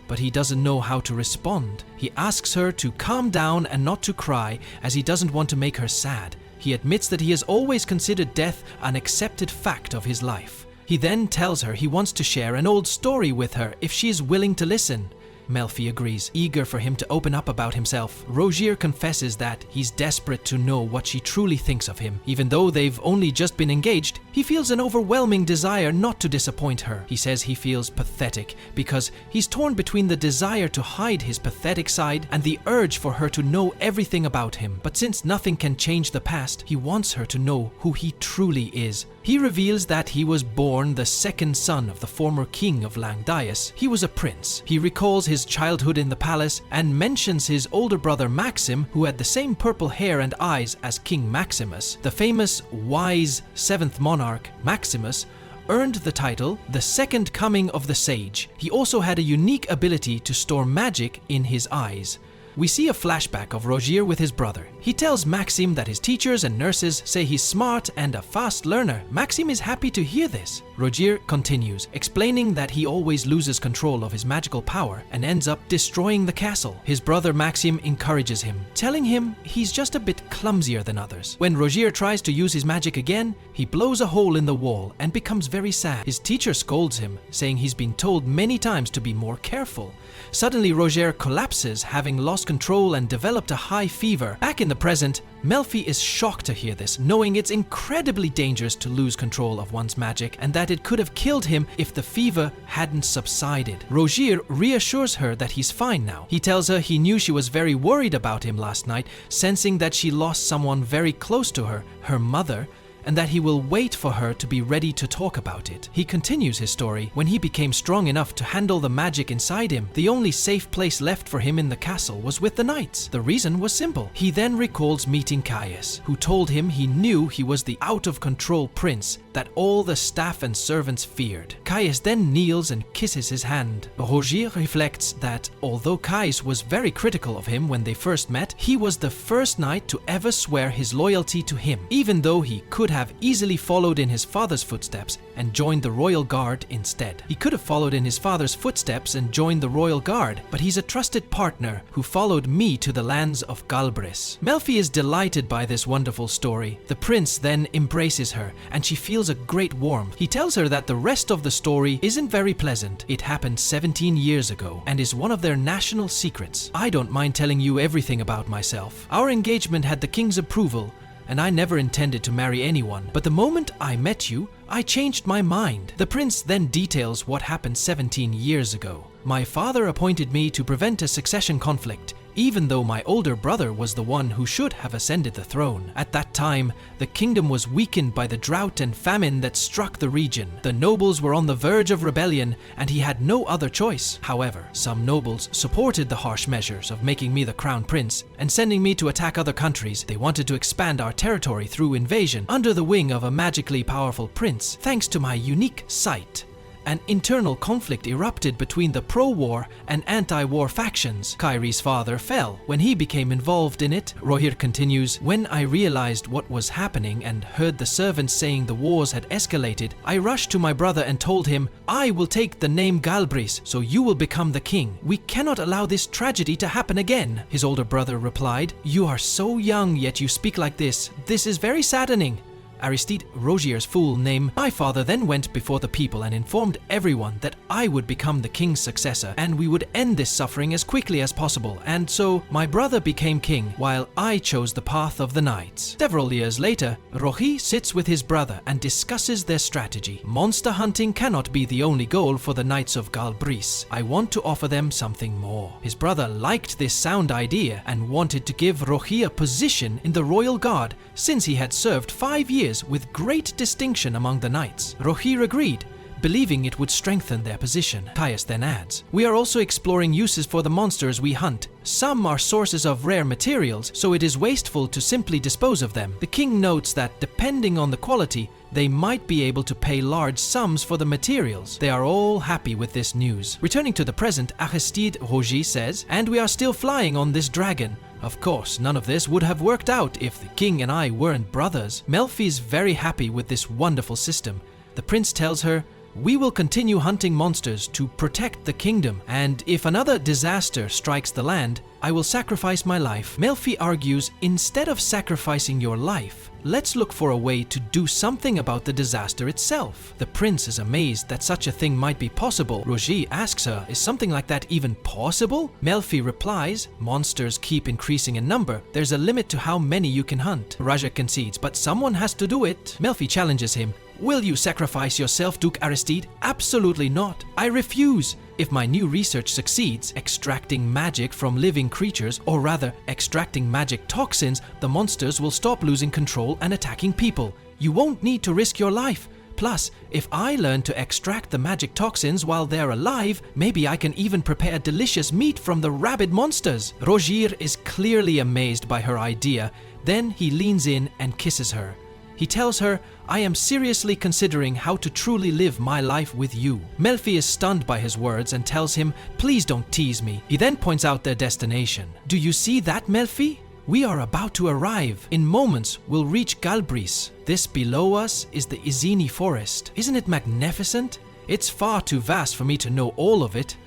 But he doesn't know how to respond. He asks her to calm down and not to cry, as he doesn't want to make her sad. He admits that he has always considered death an accepted fact of his life. He then tells her he wants to share an old story with her if she is willing to listen. Melfi agrees, eager for him to open up about himself. Rogier confesses that he's desperate to know what she truly thinks of him. Even though they've only just been engaged, he feels an overwhelming desire not to disappoint her. He says he feels pathetic because he's torn between the desire to hide his pathetic side and the urge for her to know everything about him. But since nothing can change the past, he wants her to know who he truly is. He reveals that he was born the second son of the former king of Langdias. He was a prince. He recalls his childhood in the palace and mentions his older brother Maxim, who had the same purple hair and eyes as King Maximus. The famous, wise 7th monarch, Maximus, earned the title the Second Coming of the Sage. He also had a unique ability to store magic in his eyes. We see a flashback of Rogier with his brother. He tells Maxim that his teachers and nurses say he's smart and a fast learner. Maxim is happy to hear this. Rogier continues, explaining that he always loses control of his magical power and ends up destroying the castle. His brother Maxim encourages him, telling him he's just a bit clumsier than others. When Rogier tries to use his magic again, he blows a hole in the wall and becomes very sad. His teacher scolds him, saying he's been told many times to be more careful. Suddenly, Rogier collapses, having lost control and developed a high fever. Back in the present, Melfi is shocked to hear this, knowing it's incredibly dangerous to lose control of one's magic and that it could have killed him if the fever hadn't subsided. Rogier reassures her that he's fine now. He tells her he knew she was very worried about him last night, sensing that she lost someone very close to her, her mother, and that he will wait for her to be ready to talk about it. He continues his story. When he became strong enough to handle the magic inside him, the only safe place left for him in the castle was with the knights. The reason was simple. He then recalls meeting Caius, who told him he knew he was the out-of-control prince that all the staff and servants feared. Caius then kneels and kisses his hand. Rogier reflects that although Caius was very critical of him when they first met, he was the first knight to ever swear his loyalty to him, even though he could have easily followed in his father's footsteps and joined the royal guard instead. He could have followed in his father's footsteps and joined the royal guard, but he's a trusted partner who followed me to the lands of Galbris. Melfi is delighted by this wonderful story. The prince then embraces her and she feels a great warmth. He tells her that the rest of the story isn't very pleasant. It happened 17 years ago and is one of their national secrets. I don't mind telling you everything about myself. Our engagement had the king's approval, and I never intended to marry anyone. But the moment I met you, I changed my mind. The prince then details what happened 17 years ago. My father appointed me to prevent a succession conflict, even though my older brother was the one who should have ascended the throne. At that time, the kingdom was weakened by the drought and famine that struck the region. The nobles were on the verge of rebellion, and he had no other choice. However, some nobles supported the harsh measures of making me the crown prince and sending me to attack other countries. They wanted to expand our territory through invasion under the wing of a magically powerful prince. Thanks to my unique sight, an internal conflict erupted between the pro-war and anti-war factions. Kairi's father fell when he became involved in it. Rohir continues, when I realized what was happening and heard the servants saying the wars had escalated, I rushed to my brother and told him, I will take the name Galbris, so you will become the king. We cannot allow this tragedy to happen again. His older brother replied, you are so young, yet you speak like this. This is very saddening. Aristide, Rogier's full name. My father then went before the people and informed everyone that I would become the king's successor and we would end this suffering as quickly as possible, and so my brother became king while I chose the path of the knights. Several years later, Rohi sits with his brother and discusses their strategy. Monster hunting cannot be the only goal for the Knights of Galbris. I want to offer them something more. His brother liked this sound idea and wanted to give Rohi a position in the royal guard since he had served 5 years with great distinction among the knights. Rohir agreed, believing it would strengthen their position. Caius then adds, we are also exploring uses for the monsters we hunt. Some are sources of rare materials, so it is wasteful to simply dispose of them. The king notes that depending on the quality, they might be able to pay large sums for the materials. They are all happy with this news. Returning to the present, Aristide Rogi says, and we are still flying on this dragon. Of course, none of this would have worked out if the king and I weren't brothers. Melfi is very happy with this wonderful system. The prince tells her, we will continue hunting monsters to protect the kingdom, and if another disaster strikes the land, I will sacrifice my life. Melfi argues, instead of sacrificing your life, let's look for a way to do something about the disaster itself. The prince is amazed that such a thing might be possible. Rogi asks her, is something like that even possible? Melfi replies, monsters keep increasing in number. There's a limit to how many you can hunt. Raja concedes, but someone has to do it. Melfi challenges him. Will you sacrifice yourself, Duke Aristide? Absolutely not. I refuse. If my new research succeeds, extracting magic from living creatures, or rather, extracting magic toxins, the monsters will stop losing control and attacking people. You won't need to risk your life. Plus, if I learn to extract the magic toxins while they're alive, maybe I can even prepare delicious meat from the rabid monsters. Rogier is clearly amazed by her idea. Then he leans in and kisses her. He tells her, I am seriously considering how to truly live my life with you. Melfi is stunned by his words and tells him, please don't tease me. He then points out their destination. Do you see that, Melfi? We are about to arrive. In moments, we'll reach Galbris. This below us is the Izini forest. Isn't it magnificent? It's far too vast for me to know all of it.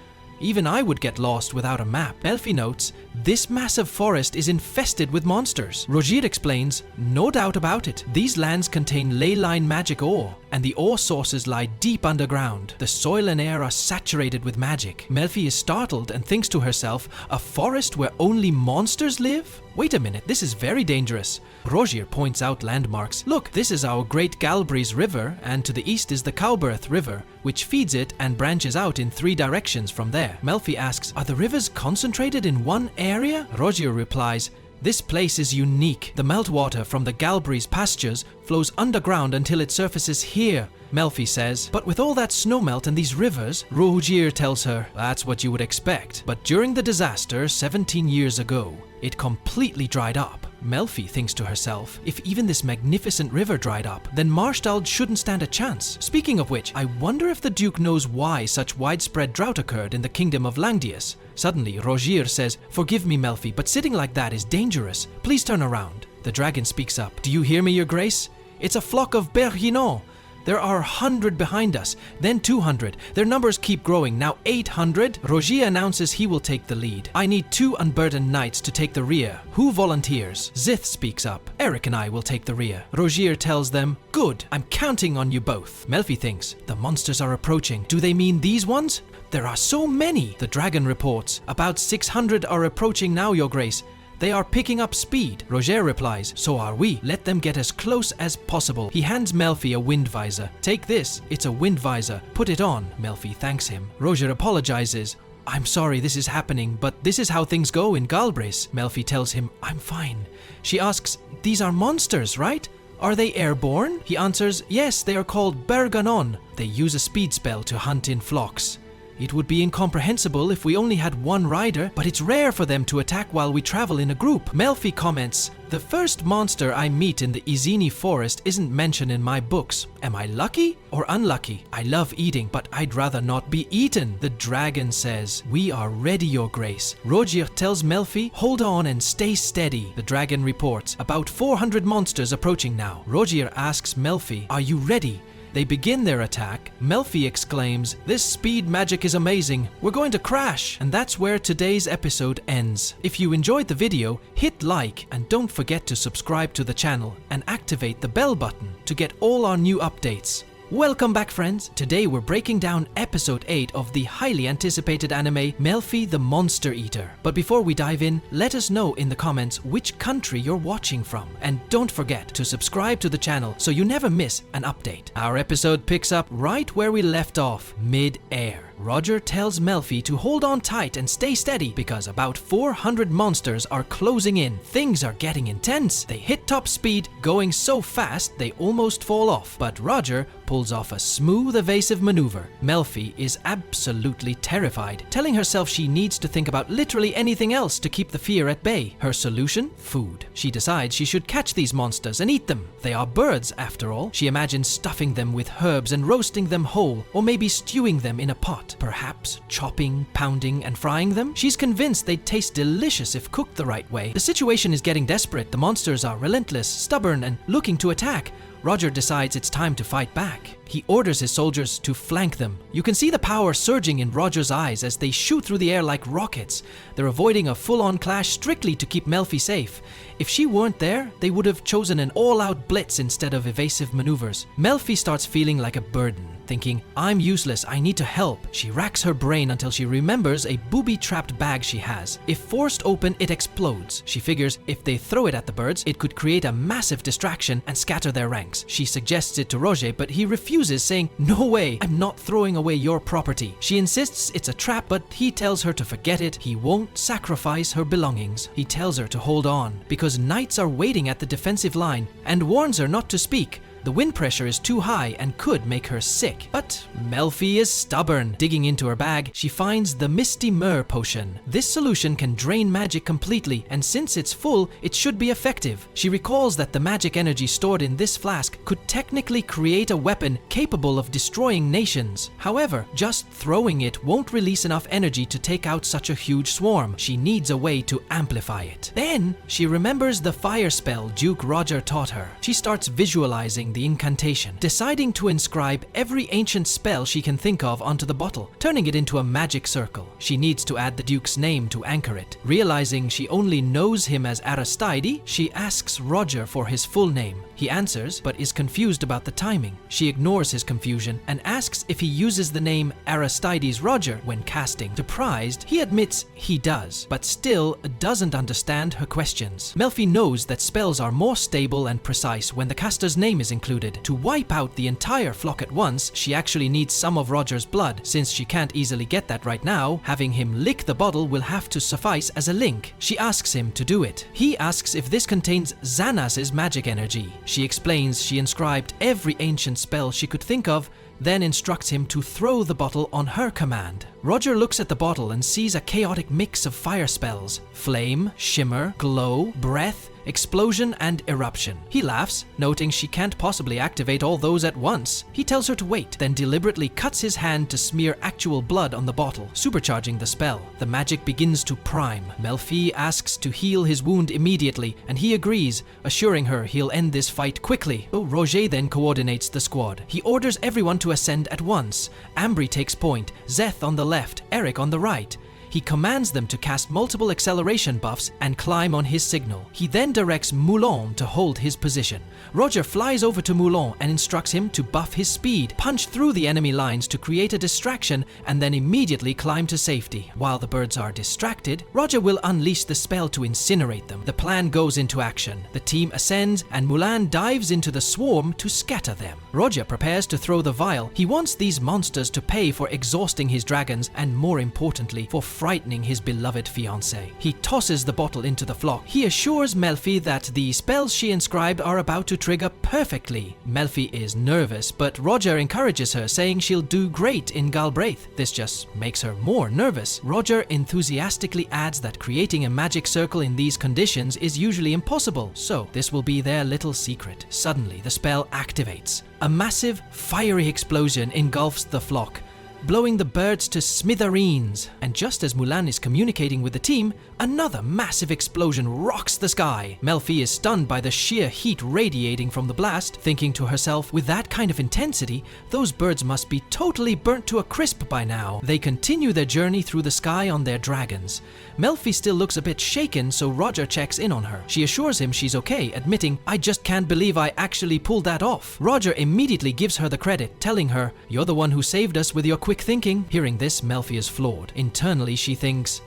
Even I would get lost without a map. Melfi notes, this massive forest is infested with monsters. Rogier explains, no doubt about it. These lands contain ley line magic ore, and the ore sources lie deep underground. The soil and air are saturated with magic. Melfi is startled and thinks to herself, a forest where only monsters live? Wait a minute, this is very dangerous. Rogier points out landmarks. Look, this is our Great Galbris River, and to the east is the Cowberth River, which feeds it and branches out in 3 directions from there. Melfi asks, are the rivers concentrated in one area? Rogier replies, This place is unique. The meltwater from the Galbraith's pastures flows underground until it surfaces here, Melfi says. But with all that snowmelt and these rivers, Reijou tells her, that's what you would expect. But during the disaster 17 years ago, it completely dried up. Melfi thinks to herself, if even this magnificent river dried up, then Marstald shouldn't stand a chance. Speaking of which, I wonder if the Duke knows why such widespread drought occurred in the kingdom of Langdius. Suddenly, Reijou says, forgive me, Melfi, but sitting like that is dangerous. Please turn around. The dragon speaks up. Do you hear me, your grace? It's a flock of Berghinons. There are 100 behind us, then 200. Their numbers keep growing, now 800. Reijou announces he will take the lead. I need 2 unburdened knights to take the rear. Who volunteers? Zith speaks up. Eric and I will take the rear. Reijou tells them, good, I'm counting on you both. Melfi thinks, the monsters are approaching. Do they mean these ones? There are so many. The dragon reports, about 600 are approaching now, your grace. They are picking up speed. Reijou replies, so are we. Let them get as close as possible. He hands Melfi a wind visor. Take this, it's a wind visor. Put it on. Melfi thanks him. Reijou apologizes. I'm sorry this is happening, but this is how things go in Galbraith. Melfi tells him, I'm fine. She asks, these are monsters, right? Are they airborne? He answers, yes, they are called Berghinons. They use a speed spell to hunt in flocks. It would be incomprehensible if we only had one rider, but it's rare for them to attack while we travel in a group. Melfi comments, the first monster I meet in the Izini forest isn't mentioned in my books. Am I lucky or unlucky? I love eating, but I'd rather not be eaten. The dragon says, we are ready, your grace. Reijou tells Melfi, hold on and stay steady. The dragon reports, about 400 monsters approaching now. Reijou asks Melfi, are you ready? They begin their attack. Melfi exclaims, this speed magic is amazing. We're going to crash. And that's where today's episode ends. If you enjoyed the video, hit like and don't forget to subscribe to the channel and activate the bell button to get all our new updates. Welcome back, friends. Today we're breaking down episode 8 of the highly anticipated anime Melfi the Monster Eater. But before we dive in, let us know in the comments which country you're watching from. And don't forget to subscribe to the channel so you never miss an update. Our episode picks up right where we left off, mid-air. Roger tells Melfi to hold on tight and stay steady because about 400 monsters are closing in. Things are getting intense. They hit top speed, going so fast they almost fall off. But Roger pulls off a smooth, evasive maneuver. Melfi is absolutely terrified, telling herself she needs to think about literally anything else to keep the fear at bay. Her solution? Food. She decides she should catch these monsters and eat them. They are birds, after all. She imagines stuffing them with herbs and roasting them whole, or maybe stewing them in a pot. Perhaps chopping, pounding, and frying them? She's convinced they'd taste delicious if cooked the right way. The situation is getting desperate. The monsters are relentless, stubborn, and looking to attack. Roger decides it's time to fight back. He orders his soldiers to flank them. You can see the power surging in Roger's eyes as they shoot through the air like rockets. They're avoiding a full-on clash strictly to keep Melfi safe. If she weren't there, they would have chosen an all-out blitz instead of evasive maneuvers. Melfi starts feeling like a burden, thinking, I'm useless, I need to help. She racks her brain until she remembers a booby-trapped bag she has. If forced open, it explodes. She figures if they throw it at the birds, it could create a massive distraction and scatter their ranks. She suggests it to Roger, but he refuses, saying, no way, I'm not throwing away your property. She insists it's a trap, but he tells her to forget it. He won't sacrifice her belongings. He tells her to hold on, because knights are waiting at the defensive line, and warns her not to speak. The wind pressure is too high and could make her sick. But Melfi is stubborn. Digging into her bag, she finds the Misty Myrrh potion. This solution can drain magic completely, and since it's full, it should be effective. She recalls that the magic energy stored in this flask could technically create a weapon capable of destroying nations. However, just throwing it won't release enough energy to take out such a huge swarm. She needs a way to amplify it. Then, she remembers the fire spell Duke Roger taught her. She starts visualizing the incantation, deciding to inscribe every ancient spell she can think of onto the bottle, turning it into a magic circle. She needs to add the Duke's name to anchor it. Realizing she only knows him as Aristide, she asks Roger for his full name. He answers, but is confused about the timing. She ignores his confusion and asks if he uses the name Aristides Roger when casting. Surprised, he admits he does, but still doesn't understand her questions. Melfi knows that spells are more stable and precise when the caster's name is included. To wipe out the entire flock at once, she actually needs some of Roger's blood. Since she can't easily get that right now, having him lick the bottle will have to suffice as a link. She asks him to do it. He asks if this contains Xanas's magic energy. She explains she inscribed every ancient spell she could think of, then instructs him to throw the bottle on her command. Roger looks at the bottle and sees a chaotic mix of fire spells: flame, shimmer, glow, breath, explosion, and eruption. He laughs, noting she can't possibly activate all those at once. He tells her to wait, then deliberately cuts his hand to smear actual blood on the bottle, supercharging the spell. The magic begins to prime. Melfi asks to heal his wound immediately, and he agrees, assuring her he'll end this fight quickly. Roger then coordinates the squad. He orders everyone to ascend at once. Ambry takes point, Zeth on the left, Eric on the right. He commands them to cast multiple acceleration buffs and climb on his signal. He then directs Moulin to hold his position. Roger flies over to Moulin and instructs him to buff his speed, punch through the enemy lines to create a distraction, and then immediately climb to safety. While the birds are distracted, Roger will unleash the spell to incinerate them. The plan goes into action. The team ascends and Moulin dives into the swarm to scatter them. Roger prepares to throw the vial. He wants these monsters to pay for exhausting his dragons and, more importantly, for frightening his beloved fiancée. He tosses the bottle into the flock. He assures Melfi that the spells she inscribed are about to trigger perfectly. Melfi is nervous, but Roger encourages her, saying she'll do great in Galbraith. This just makes her more nervous. Roger enthusiastically adds that creating a magic circle in these conditions is usually impossible, so this will be their little secret. Suddenly, the spell activates. A massive, fiery explosion engulfs the flock, blowing the birds to smithereens. And just as Moulin is communicating with the team, another massive explosion rocks the sky. Melfi is stunned by the sheer heat radiating from the blast, thinking to herself, with that kind of intensity, those birds must be totally burnt to a crisp by now. They continue their journey through the sky on their dragons. Melfi still looks a bit shaken, so Roger checks in on her. She assures him she's okay, admitting, "I just can't believe I actually pulled that off." Roger immediately gives her the credit, telling her, "You're the one who saved us with your quick thinking." Hearing this, Melfi is floored. Internally, she thinks,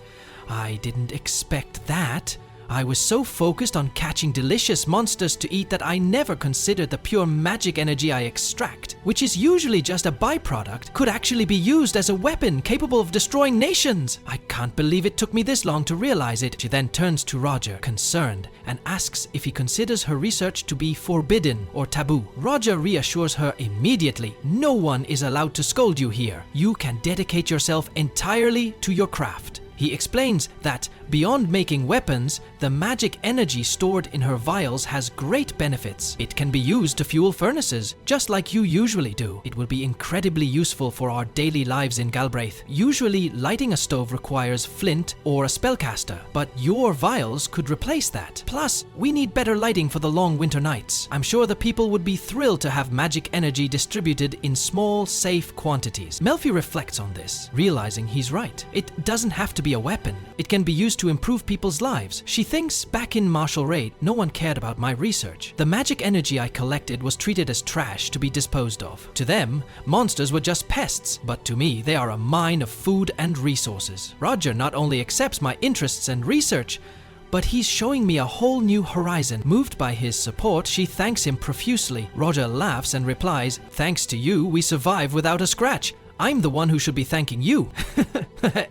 "I didn't expect that. I was so focused on catching delicious monsters to eat that I never considered the pure magic energy I extract, which is usually just a byproduct, could actually be used as a weapon capable of destroying nations. I can't believe it took me this long to realize it." She then turns to Roger, concerned, and asks if he considers her research to be forbidden or taboo. Roger reassures her immediately, "No one is allowed to scold you here. You can dedicate yourself entirely to your craft." He explains that, beyond making weapons, the magic energy stored in her vials has great benefits. It can be used to fuel furnaces, just like you usually do. It will be incredibly useful for our daily lives in Galbraith. Usually, lighting a stove requires flint or a spellcaster, but your vials could replace that. Plus, we need better lighting for the long winter nights. I'm sure the people would be thrilled to have magic energy distributed in small, safe quantities. Melfi reflects on this, realizing he's right. It doesn't have to be a weapon. It can be used to improve people's lives. She thinks, back in Martial Raid, no one cared about my research. The magic energy I collected was treated as trash to be disposed of. To them, monsters were just pests, but to me, they are a mine of food and resources. Roger not only accepts my interests and research, but he's showing me a whole new horizon. Moved by his support, she thanks him profusely. Roger laughs and replies, "Thanks to you, we survive without a scratch. I'm the one who should be thanking you."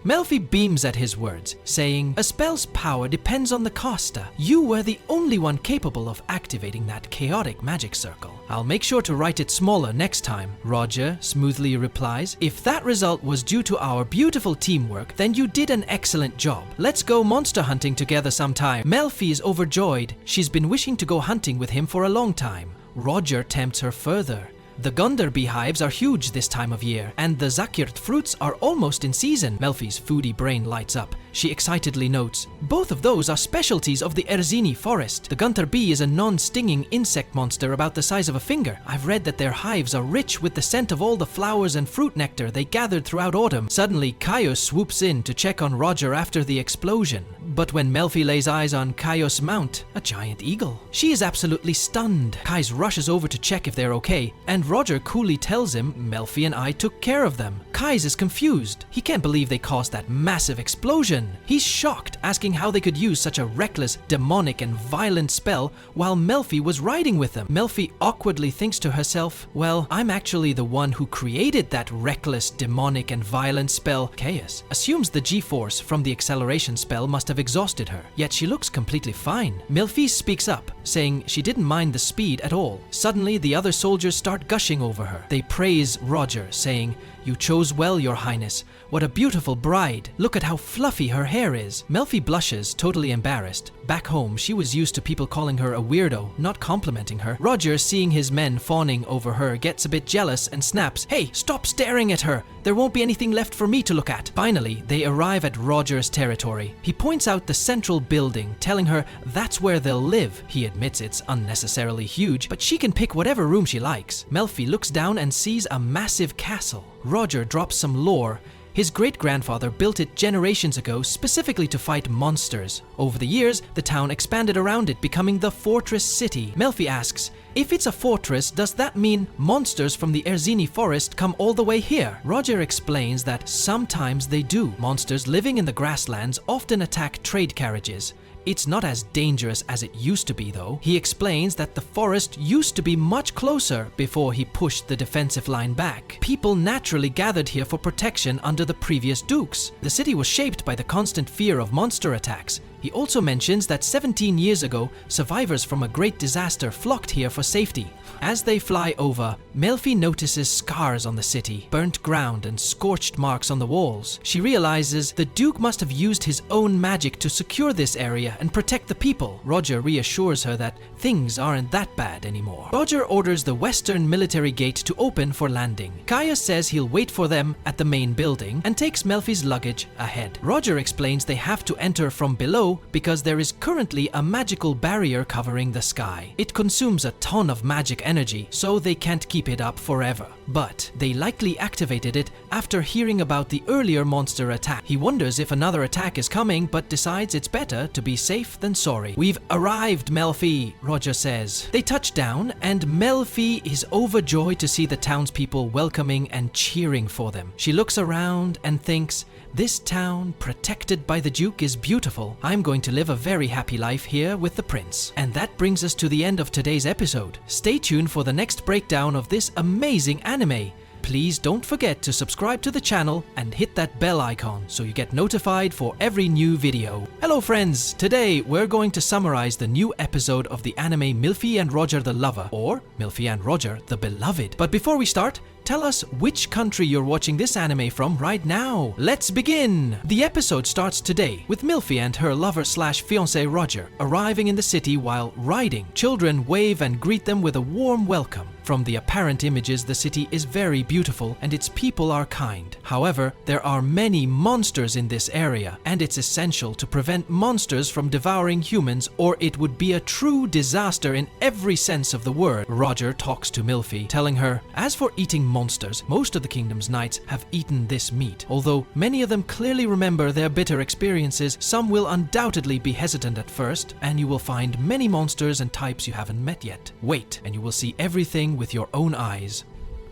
Melfi beams at his words, saying, "A spell's power depends on the caster. You were the only one capable of activating that chaotic magic circle. I'll make sure to write it smaller next time." Roger smoothly replies, "If that result was due to our beautiful teamwork, then you did an excellent job. Let's go monster hunting together sometime." Melfi is overjoyed. She's been wishing to go hunting with him for a long time. Roger tempts her further. The Gundar beehives are huge this time of year, and the Zakirt fruits are almost in season. Melfi's foodie brain lights up. She excitedly notes, "Both of those are specialties of the Erzini forest. The Gunter bee is a non-stinging insect monster about the size of a finger. I've read that their hives are rich with the scent of all the flowers and fruit nectar they gathered throughout autumn." Suddenly, Kaios swoops in to check on Roger after the explosion. But when Melfi lays eyes on Kaios' mount, a giant eagle, she is absolutely stunned. Kais rushes over to check if they're okay, and and Roger coolly tells him Melfi and I took care of them. Kais is confused. He can't believe they caused that massive explosion. He's shocked, asking how they could use such a reckless, demonic and violent spell while Melfi was riding with them. Melfi awkwardly thinks to herself, well, I'm actually the one who created that reckless, demonic and violent spell. Chaos assumes the G-force from the acceleration spell must have exhausted her, yet she looks completely fine. Melfi speaks up, saying she didn't mind the speed at all. Suddenly, the other soldiers start gushing over her. They praise Roger, saying, "You chose well, Your Highness. What a beautiful bride. Look at how fluffy her hair is." Melfi blushes, totally embarrassed. Back home, she was used to people calling her a weirdo, not complimenting her. Roger, seeing his men fawning over her, gets a bit jealous and snaps, "Hey, stop staring at her. There won't be anything left for me to look at." Finally, they arrive at Roger's territory. He points out the central building, telling her that's where they'll live. He admits it's unnecessarily huge, but she can pick whatever room she likes. Melfi looks down and sees a massive castle. Roger drops some lore. His great-grandfather built it generations ago specifically to fight monsters. Over the years, the town expanded around it, becoming the fortress city. Melfi asks, if it's a fortress, does that mean monsters from the Erzini forest come all the way here? Roger explains that sometimes they do. Monsters living in the grasslands often attack trade carriages. It's not as dangerous as it used to be, though. He explains that the forest used to be much closer before he pushed the defensive line back. People naturally gathered here for protection under the previous dukes. The city was shaped by the constant fear of monster attacks. He also mentions that 17 years ago, survivors from a great disaster flocked here for safety. As they fly over, Melfi notices scars on the city, burnt ground and scorched marks on the walls. She realizes the Duke must have used his own magic to secure this area and protect the people. Roger reassures her that things aren't that bad anymore. Roger orders the western military gate to open for landing. Kaya says he'll wait for them at the main building and takes Melfi's luggage ahead. Roger explains they have to enter from below because there is currently a magical barrier covering the sky. It consumes a ton of magic energy, so they can't keep it up forever. But they likely activated it after hearing about the earlier monster attack. He wonders if another attack is coming, but decides it's better to be safe than sorry. "We've arrived, Melfi," Roger says. They touch down, and Melfi is overjoyed to see the townspeople welcoming and cheering for them. She looks around and thinks, this town, protected by the Duke, is beautiful. I'm going to live a very happy life here with the prince. And that brings us to the end of today's episode. Stay tuned for the next breakdown of this amazing anime. Please don't forget to subscribe to the channel and hit that bell icon so you get notified for every new video. Hello friends! Today we're going to summarize the new episode of the anime Melfi and Roger the Lover, or Melfi and Roger the Beloved. But before we start, tell us which country you're watching this anime from right now. Let's begin! The episode starts today with Melfi and her lover/fiancé Roger arriving in the city while riding. Children wave and greet them with a warm welcome. From the apparent images, the city is very beautiful and its people are kind. However, there are many monsters in this area, and it's essential to prevent monsters from devouring humans, or it would be a true disaster in every sense of the word. Roger talks to Melfi, telling her, as for eating monsters, most of the kingdom's knights have eaten this meat. Although many of them clearly remember their bitter experiences, some will undoubtedly be hesitant at first, and you will find many monsters and types you haven't met yet. Wait, and you will see everything with your own eyes.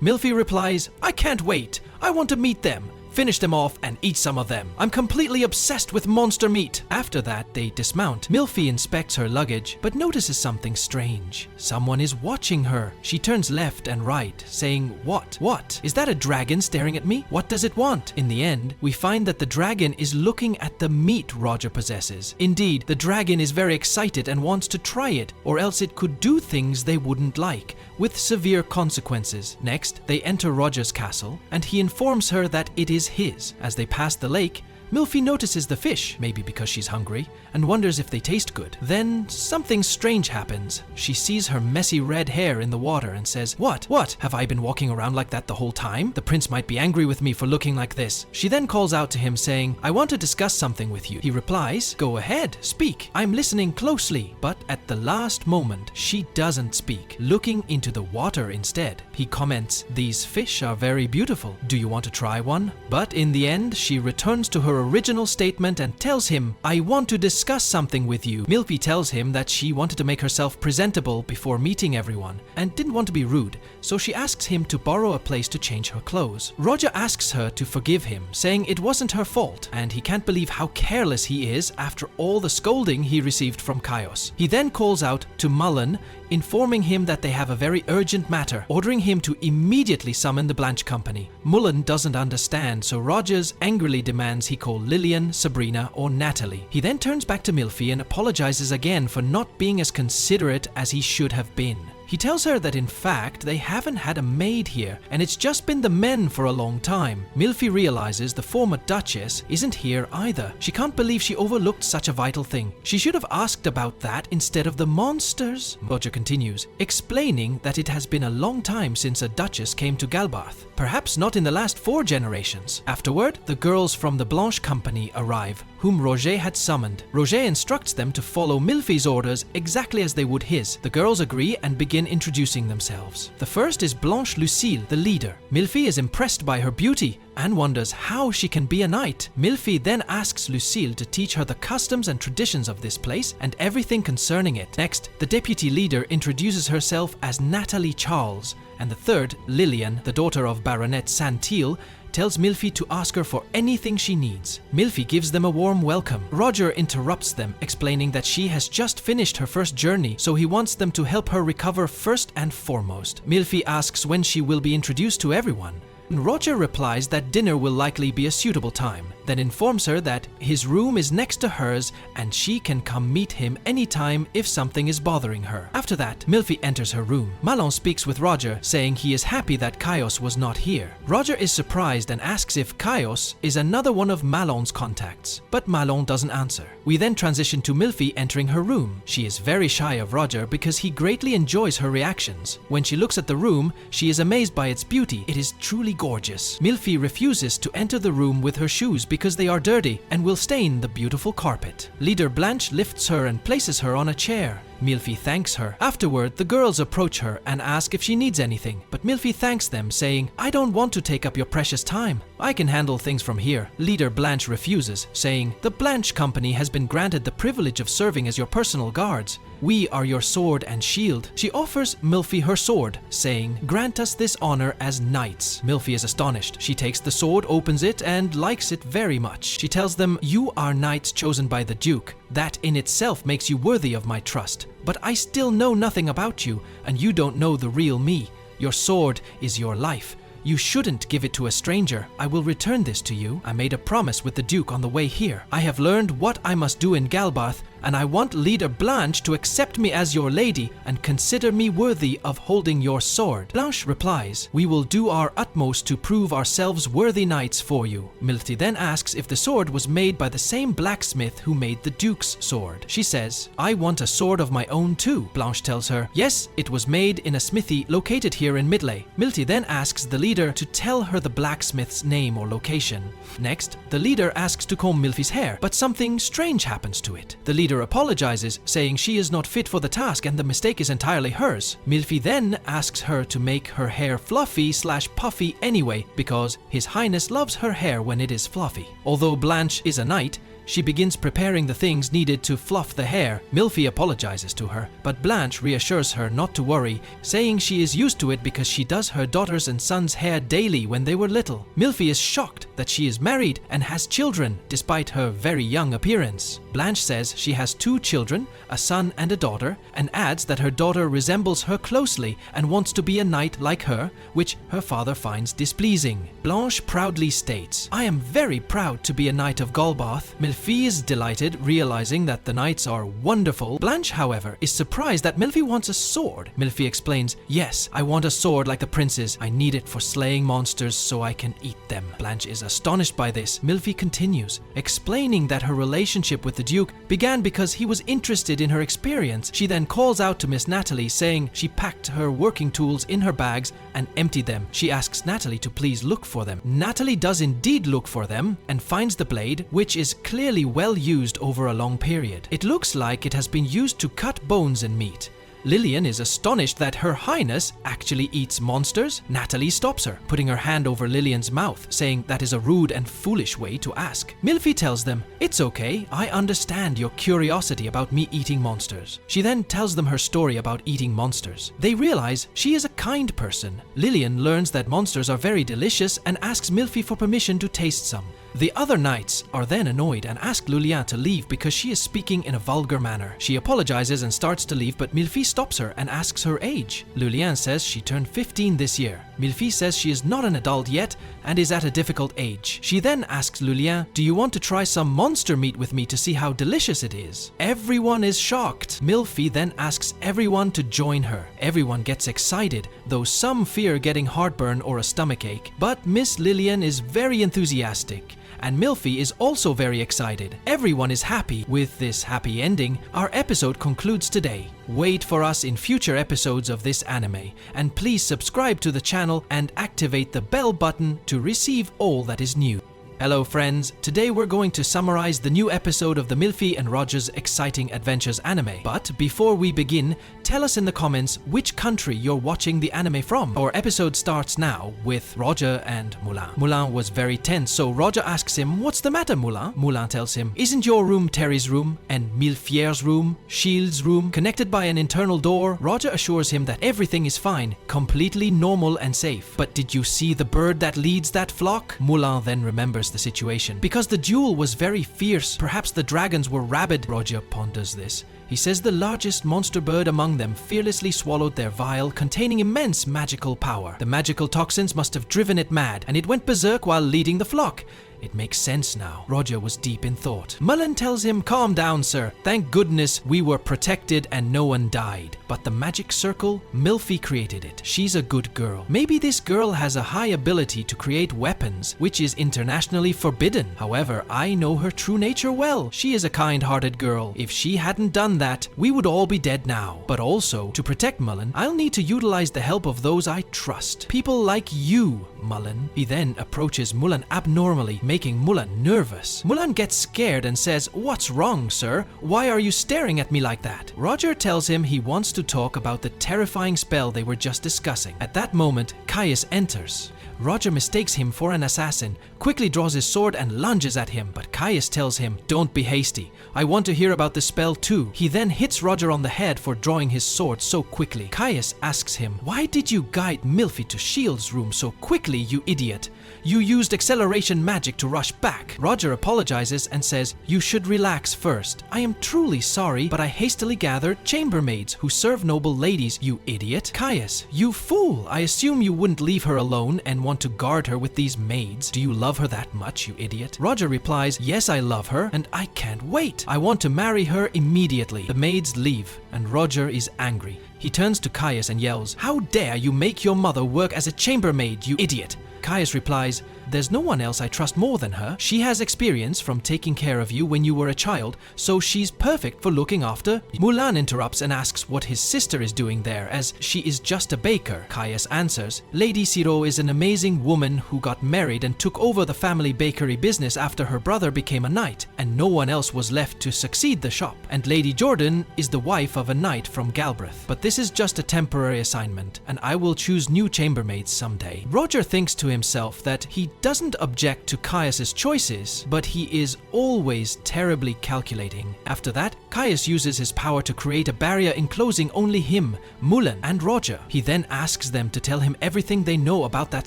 Melfi replies, I can't wait. I want to meet them. Finish them off and eat some of them. I'm completely obsessed with monster meat. After that, they dismount. Melfi inspects her luggage, but notices something strange. Someone is watching her. She turns left and right, saying, What? What? Is that a dragon staring at me? What does it want? In the end, we find that the dragon is looking at the meat Roger possesses. Indeed, the dragon is very excited and wants to try it, or else it could do things they wouldn't like, with severe consequences. Next, they enter Roger's castle, and he informs her that it is his. As they pass the lake, Melfi notices the fish, maybe because she's hungry, and wonders if they taste good. Then something strange happens. She sees her messy red hair in the water and says, What? What? Have I been walking around like that the whole time? The prince might be angry with me for looking like this. She then calls out to him saying, I want to discuss something with you. He replies, Go ahead, speak. I'm listening closely. But at the last moment, she doesn't speak, looking into the water instead. He comments, These fish are very beautiful. Do you want to try one? But in the end, she returns to her original statement and tells him, "I want to discuss something with you." Milfi tells him that she wanted to make herself presentable before meeting everyone and didn't want to be rude, so she asks him to borrow a place to change her clothes. Roger asks her to forgive him, saying it wasn't her fault, and he can't believe how careless he is after all the scolding he received from Kaios. He then calls out to Mullen, informing him that they have a very urgent matter, ordering him to immediately summon the Blanche Company. Mullen doesn't understand, so Rogers angrily demands he call Lillian, Sabrina, or Natalie. He then turns back to Milfi and apologizes again for not being as considerate as he should have been. He tells her that in fact they haven't had a maid here and it's just been the men for a long time. Milfi realizes the former Duchess isn't here either. She can't believe she overlooked such a vital thing. She should have asked about that instead of the monsters. Roger continues, explaining that it has been a long time since a Duchess came to Galbarth. Perhaps not in the last 4 generations. Afterward, the girls from the Blanche Company arrive, whom Roger had summoned. Roger instructs them to follow Milfi's orders exactly as they would his. The girls agree and begin introducing themselves. The first is Blanche Lucille, the leader. Milfi is impressed by her beauty and wonders how she can be a knight. Milfi then asks Lucille to teach her the customs and traditions of this place and everything concerning it. Next, the deputy leader introduces herself as Natalie Charles, and the third, Lillian, the daughter of Baronet Santil, tells Milfi to ask her for anything she needs. Milfi gives them a warm welcome. Roger interrupts them, explaining that she has just finished her first journey, so he wants them to help her recover first and foremost. Milfi asks when she will be introduced to everyone. Roger replies that dinner will likely be a suitable time, then informs her that his room is next to hers and she can come meet him anytime if something is bothering her. After that, Milfi enters her room. Malon speaks with Roger, saying he is happy that Kaios was not here. Roger is surprised and asks if Kaios is another one of Malon's contacts, but Malon doesn't answer. We then transition to Milfi entering her room. She is very shy of Roger because he greatly enjoys her reactions. When she looks at the room, she is amazed by its beauty. It is truly gorgeous. Milfi refuses to enter the room with her shoes because they are dirty and will stain the beautiful carpet. Leader Blanche lifts her and places her on a chair. Milfi thanks her. Afterward, the girls approach her and ask if she needs anything, but Milfi thanks them, saying, "I don't want to take up your precious time. I can handle things from here." Leader Blanche refuses, saying, "The Blanche Company has been granted the privilege of serving as your personal guards. We are your sword and shield." She offers Milfi her sword, saying, "Grant us this honor as knights." Milfi is astonished. She takes the sword, opens it, and likes it very much. She tells them, "You are knights chosen by the Duke. That in itself makes you worthy of my trust. But I still know nothing about you, and you don't know the real me. Your sword is your life. You shouldn't give it to a stranger. I will return this to you. I made a promise with the Duke on the way here. I have learned what I must do in Galbarth, and I want Leader Blanche to accept me as your lady and consider me worthy of holding your sword." Blanche replies, "We will do our utmost to prove ourselves worthy knights for you." Milfi then asks if the sword was made by the same blacksmith who made the Duke's sword. She says, "I want a sword of my own too." Blanche tells her, "Yes, it was made in a smithy located here in Midley." Milfi then asks the leader to tell her the blacksmith's name or location. Next, the leader asks to comb Milfi's hair, but something strange happens to it. The leader apologizes, saying she is not fit for the task and the mistake is entirely hers. Milfi then asks her to make her hair fluffy/puffy anyway, because His Highness loves her hair when it is fluffy. Although Blanche is a knight, she begins preparing the things needed to fluff the hair. Milfi apologizes to her, but Blanche reassures her not to worry, saying she is used to it because she does her daughters' and sons' hair daily when they were little. Milfi is shocked that she is married and has children, despite her very young appearance. Blanche says she has 2 children, a son and a daughter, and adds that her daughter resembles her closely and wants to be a knight like her, which her father finds displeasing. Blanche proudly states, "I am very proud to be a knight of Galbarth." Milfi is delighted, realizing that the knights are wonderful. Blanche, however, is surprised that Milfi wants a sword. Milfi explains, "Yes, I want a sword like the prince's. I need it for slaying monsters so I can eat them." Blanche is astonished by this. Milfi continues, explaining that her relationship with the Duke began because he was interested in her experience. She then calls out to Miss Natalie, saying she packed her working tools in her bags and emptied them. She asks Natalie to please look for them. Natalie does indeed look for them and finds the blade, which is clearly well used over a long period. It looks like it has been used to cut bones and meat. Lillian is astonished that Her Highness actually eats monsters. Natalie stops her, putting her hand over Lillian's mouth, saying that is a rude and foolish way to ask. Milfi tells them, "It's okay, I understand your curiosity about me eating monsters." She then tells them her story about eating monsters. They realize she is a kind person. Lillian learns that monsters are very delicious and asks Milfi for permission to taste some. The other knights are then annoyed and ask Lulien to leave because she is speaking in a vulgar manner. She apologizes and starts to leave, but Milfi stops her and asks her age. Lulien says she turned 15 this year. Milfi says she is not an adult yet and is at a difficult age. She then asks Lulien, "Do you want to try some monster meat with me to see how delicious it is?" Everyone is shocked. Milfi then asks everyone to join her. Everyone gets excited, though some fear getting heartburn or a stomachache. But Miss Lillian is very enthusiastic. And Milfi is also very excited. Everyone is happy. With this happy ending, our episode concludes today. Wait for us in future episodes of this anime, and please subscribe to the channel and activate the bell button to receive all that is new. Hello friends, today we're going to summarize the new episode of the Milfi and Roger's Exciting Adventures anime. But before we begin, tell us in the comments which country you're watching the anime from. Our episode starts now with Roger and Moulin. Moulin was very tense, so Roger asks him, "What's the matter, Moulin?" Moulin tells him, "Isn't your room Terry's room and Milfier's room, Shield's room, connected by an internal door?" Roger assures him that everything is fine, completely normal and safe. "But did you see the bird that leads that flock?" Moulin then remembers the situation. "Because the duel was very fierce, perhaps the dragons were rabid." Roger ponders this. He says the largest monster bird among them fearlessly swallowed their vial containing immense magical power. The magical toxins must have driven it mad, and it went berserk while leading the flock. It makes sense now. Roger was deep in thought. Mullen tells him, "Calm down, sir. Thank goodness we were protected and no one died. But the magic circle, Milfi created it. She's a good girl. Maybe this girl has a high ability to create weapons, which is internationally forbidden. However, I know her true nature well. She is a kind-hearted girl. If she hadn't done that, we would all be dead now. But also, to protect Mullen, I'll need to utilize the help of those I trust. People like you, Mullen." He then approaches Mullen abnormally, making Mullen nervous. Mullen gets scared and says, "What's wrong, sir? Why are you staring at me like that?" Roger tells him he wants to talk about the terrifying spell they were just discussing. At that moment, Caius enters. Roger mistakes him for an assassin, quickly draws his sword and lunges at him, but Caius tells him, "Don't be hasty. I want to hear about the spell too." He then hits Roger on the head for drawing his sword so quickly. Caius asks him, "Why did you guide Milfi to Shield's room so quickly, you idiot? You used acceleration magic to rush back." Roger apologizes and says, "You should relax first. I am truly sorry, but I hastily gathered chambermaids who serve noble ladies, you idiot." Caius, "You fool! I assume you wouldn't leave her alone and want to guard her with these maids. Do you love her that much, you idiot?" Roger replies, "Yes, I love her, and I can't wait. I want to marry her immediately." The maids leave, and Roger is angry. He turns to Caius and yells, "How dare you make your mother work as a chambermaid, you idiot?" Caius replies, "There's no one else I trust more than her. She has experience from taking care of you when you were a child, so she's perfect for looking after." Moulin interrupts and asks what his sister is doing there, as she is just a baker. Caius answers, "Lady Siro is an amazing woman who got married and took over the family bakery business after her brother became a knight, and no one else was left to succeed the shop. And Lady Jordan is the wife of a knight from Galbraith. But this is just a temporary assignment, and I will choose new chambermaids someday." Roger thinks to himself that he doesn't object to Caius's choices, but he is always terribly calculating. After that, Caius uses his power to create a barrier enclosing only him, Mullen, and Roger. He then asks them to tell him everything they know about that